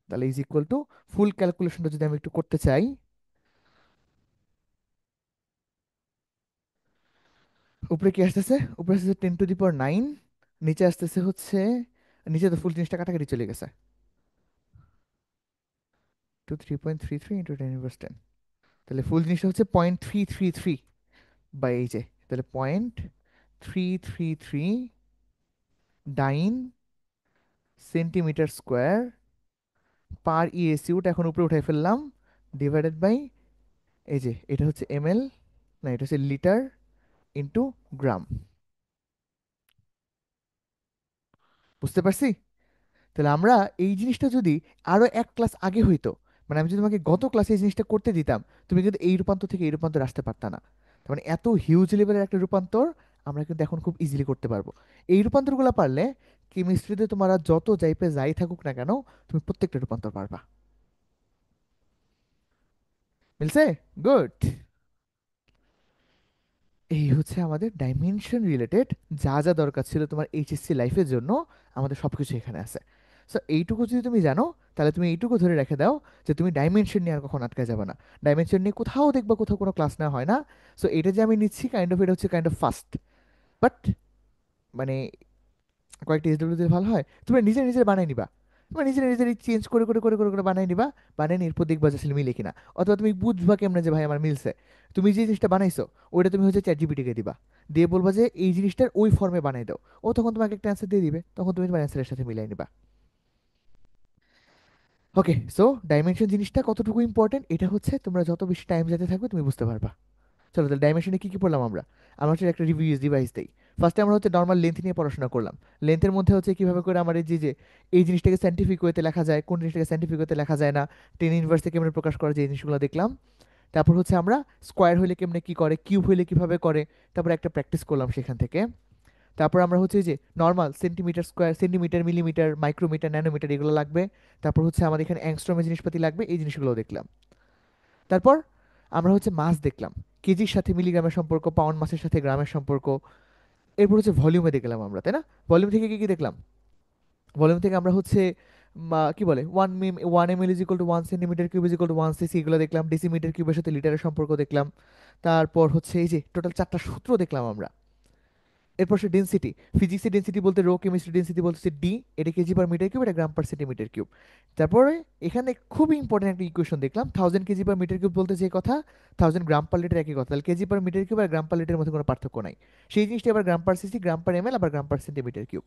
তাহলে ইজ ইকুয়াল টু, ফুল ক্যালকুলেশনটা যদি আমি একটু করতে চাই, উপরে কি আসতেছে? উপরে আসতেছে 10⁹, নিচে আসতেছে হচ্ছে, নিচে তো ফুল জিনিসটা কাটাকাটি চলে গেছে, টু 3.33 ইন্টু 10⁻10। তাহলে ফুল জিনিসটা হচ্ছে 0.333 বাই এই যে, তাহলে 0.333 ডাইন সেন্টিমিটার স্কোয়ার পার ইএসইউটা এখন উপরে উঠাই ফেললাম, ডিভাইডেড বাই এই যে এটা হচ্ছে এমএল, না এটা হচ্ছে লিটার ইন্টু গ্রাম। বুঝতে পারছি? তাহলে আমরা এই জিনিসটা যদি আরো এক ক্লাস আগে হইতো, মানে আমি যদি তোমাকে গত ক্লাসে এই জিনিসটা করতে দিতাম, তুমি কিন্তু এই রূপান্তর থেকে এই রূপান্তর আসতে পারতা না। তার মানে এত হিউজ লেভেলের একটা রূপান্তর আমরা কিন্তু এখন খুব ইজিলি করতে পারবো। এই রূপান্তরগুলো পারলে কেমিস্ট্রিতে তোমার আর যত যাইপে যাই থাকুক না কেন, তুমি প্রত্যেকটা রূপান্তর পারবা। মিলছে? গুড। এই হচ্ছে আমাদের ডাইমেনশন রিলেটেড যা যা দরকার ছিল তোমার এইচএসসি লাইফের জন্য, আমাদের সব কিছু এখানে আছে। সো এইটুকু যদি তুমি জানো, তাহলে তুমি এইটুকু ধরে রেখে দাও যে তুমি ডাইমেনশন নিয়ে আর কখন আটকে যাবে না। ডাইমেনশন নিয়ে কোথাও দেখবা কোথাও কোনো ক্লাস নেওয়া হয় না। সো এটা যে আমি নিচ্ছি কাইন্ড অফ, এটা হচ্ছে কাইন্ড অফ ফার্স্ট, বাট মানে কয়েকটা এসডব্লিউ দিলে ভালো হয়। তুমি নিজে নিজে বানাই নিবা, তুমি নিজে নিজের চেঞ্জ করে করে করে করে করে বানাই নিবা, বানিয়ে নিয়ে এরপর দেখবা যে আসলে মিলে কিনা। অথবা তুমি বুঝবা কেমনে যে ভাই আমার মিলছে। তুমি যে জিনিসটা বানাইছো ওইটা তুমি হচ্ছে চ্যাট জিপিটিকে দিবা, দিয়ে বলবা যে এই জিনিসটার ওই ফর্মে বানাই দাও, ও তখন তোমাকে একটা অ্যান্সার দিয়ে দিবে, তখন তুমি তোমার অ্যান্সারের সাথে মিলাই নিবা। ওকে, সো ডাইমেনশন জিনিসটা কতটুকু ইম্পর্টেন্ট এটা হচ্ছে তোমরা যত বেশি টাইম যেতে থাকবে তুমি বুঝতে পারবা। চলো তাহলে ডাইমেনশনে কি কি পড়লাম আমরা? আমরা হচ্ছে একটা রিভিউ ডিভাইস দেই। ফার্স্টে আমরা হচ্ছে নর্মাল লেন্থ নিয়ে পড়াশোনা করলাম। লেন্থের মধ্যে হচ্ছে কিভাবে করে আমার এই যে এই জিনিসটাকে সাইন্টিফিক ওয়েতে লেখা যায়, কোন জিনিসটাকে সাইন্টিফিক ওয়েতে লেখা যায় না, টেন ইনভার্সে কেমনে প্রকাশ করা যায়, এই জিনিসগুলো দেখলাম। তারপর হচ্ছে আমরা স্কোয়ার হইলে কেমনে কি করে, কিউব হইলে কিভাবে করে, তারপর একটা প্র্যাকটিস করলাম সেখান থেকে। তারপর আমরা হচ্ছে যে normal centimetre square, centimetre, millimetre, micrometre, nanometre এগুলো লাগবে। তারপর হচ্ছে আমাদের এখানে অ্যাংস্ট্রমের জিনিসপাতি লাগবে, এই জিনিসগুলো দেখলাম। তারপর আমরা হচ্ছে মাস দেখলাম, কেজির সাথে মিলিগ্রামের সম্পর্ক, পাউন্ড মাসের সাথে গ্রামের সম্পর্ক। এরপর হচ্ছে ভলিউমে দেখলাম আমরা, তাই না? ভলিউম থেকে কি কি দেখলাম? ভলিউম থেকে আমরা হচ্ছে কি বলে 1 ml is equal to 1 centimetre cube is equal to 1 CC, এগুলো দেখলাম। ডেসিমিটার কিউবের সাথে লিটারের সম্পর্ক দেখলাম। তারপর হচ্ছে এই যে টোটাল 4টা সূত্র দেখলাম আমরা। এরপর সে ডেন্সিটি, ফিজিক্সের ডেন্সিটি বলতে রো, কেমিস্ট্রি ডেন্সিটি বলতে ডি, এটা কেজি/মিটার কিউব, এটা গ্রাম/সেন্টিমিটার কিউব। তারপরে এখানে খুবই ইম্পর্টেন্ট একটা ইকুয়েশন দেখলাম, 1000 কেজি/মিটার কিউব বলতে যে কথা, 1000 গ্রাম/লিটার একই কথা, তাহলে কেজি/মিটার কিউব আর গ্রাম/লিটারের মধ্যে কোনো পার্থক্য নাই। সেই জিনিসটা আবার গ্রাম/সিসি, গ্রাম/এমএল, আবার গ্রাম/সেন্টিমিটার কিউব।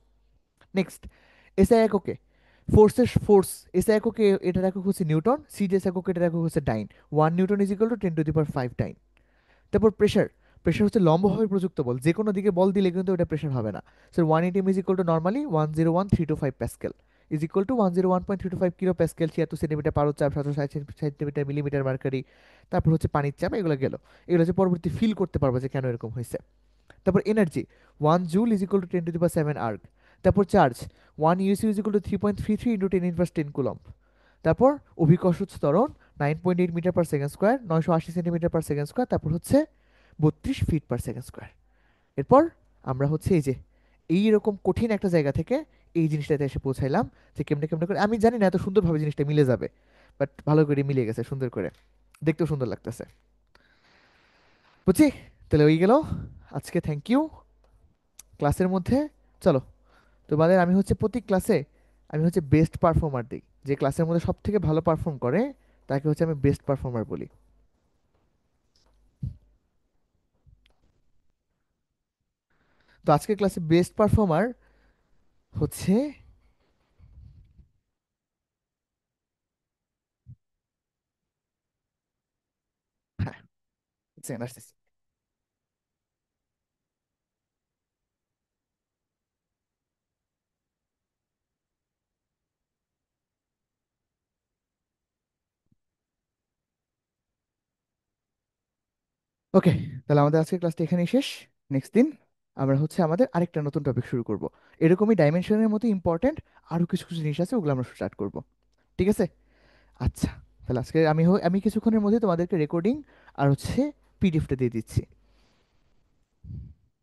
নেক্সট, এসআই এককে ফোর্স, এসআই এককে এটার একক হচ্ছে নিউটন, সিজিএস এককে এটার একক হচ্ছে ডাইন। 1 নিউটন ইজ ইকুয়াল টু 10⁵ ডাইন। তারপর প্রেশার, প্রেশার হচ্ছে লম্বভাবে প্রযুক্ত বল, যে কোনো দিকে বল দিলে কিন্তু ওটা প্রেশার হবে না। Sir 1 ATM is equal two normally 101,325 Pascal is equal two 101.325 kilo Pascal, 76 centimetre পারদ চাপ, 760 সেন্টিমিটার মার্কারি। তারপর হচ্ছে পানির চাপ, এগুলো গেল। এগুলো হচ্ছে পরবর্তী ফিল করতে পারবো যে কেন এরকম হয়েছে। তারপর energy, 1 joule is equal to 10⁻7 erg. তারপর charge, 1 UC is equal to 3.33 into 10⁻10 coulomb. তারপর অভিকর্ষ ত্বরণ 9.8 metre per second square, 980 centimetre per second square. তারপর হচ্ছে 32 ফিট পার সেকেন্ড স্কোয়ার। এরপর আমরা হচ্ছে এই যে এইরকম কঠিন একটা জায়গা থেকে এই জিনিসটাতে এসে পৌঁছাইলাম, যে কেমনে কেমনে করে আমি জানি না এত সুন্দরভাবে জিনিসটা মিলে যাবে, বাট ভালো করে মিলে গেছে সুন্দর করে, দেখতেও সুন্দর লাগতেছে। বুঝছি। তাহলে ওই গেল আজকে, থ্যাংক ইউ। ক্লাসের মধ্যে চলো, তোমাদের আমি হচ্ছে প্রতি ক্লাসে আমি হচ্ছে বেস্ট পারফর্মার দিই, যে ক্লাসের মধ্যে সব থেকে ভালো পারফর্ম করে তাকে হচ্ছে আমি বেস্ট পারফর্মার বলি। তো আজকের ক্লাসে বেস্ট পারফর্মার হচ্ছে, হ্যাঁ, সেকেন্ড আসতেছি। ওকে, তাহলে আমাদের আজকের ক্লাসটা এখানেই শেষ। নেক্সট দিন আমরা হচ্ছে আমাদের আরেকটা নতুন টপিক শুরু করব, এরকমই ডাইমেনশনের মতো ইম্পর্ট্যান্ট আরো কিছু কিছু জিনিস আছে, ওগুলো আমরা স্টার্ট করব। ঠিক আছে? আচ্ছা, তাহলে আজকে আমি কিছুক্ষণের মধ্যে তোমাদেরকে রেকর্ডিং আর হচ্ছে পিডিএফটা দিয়ে দিচ্ছি।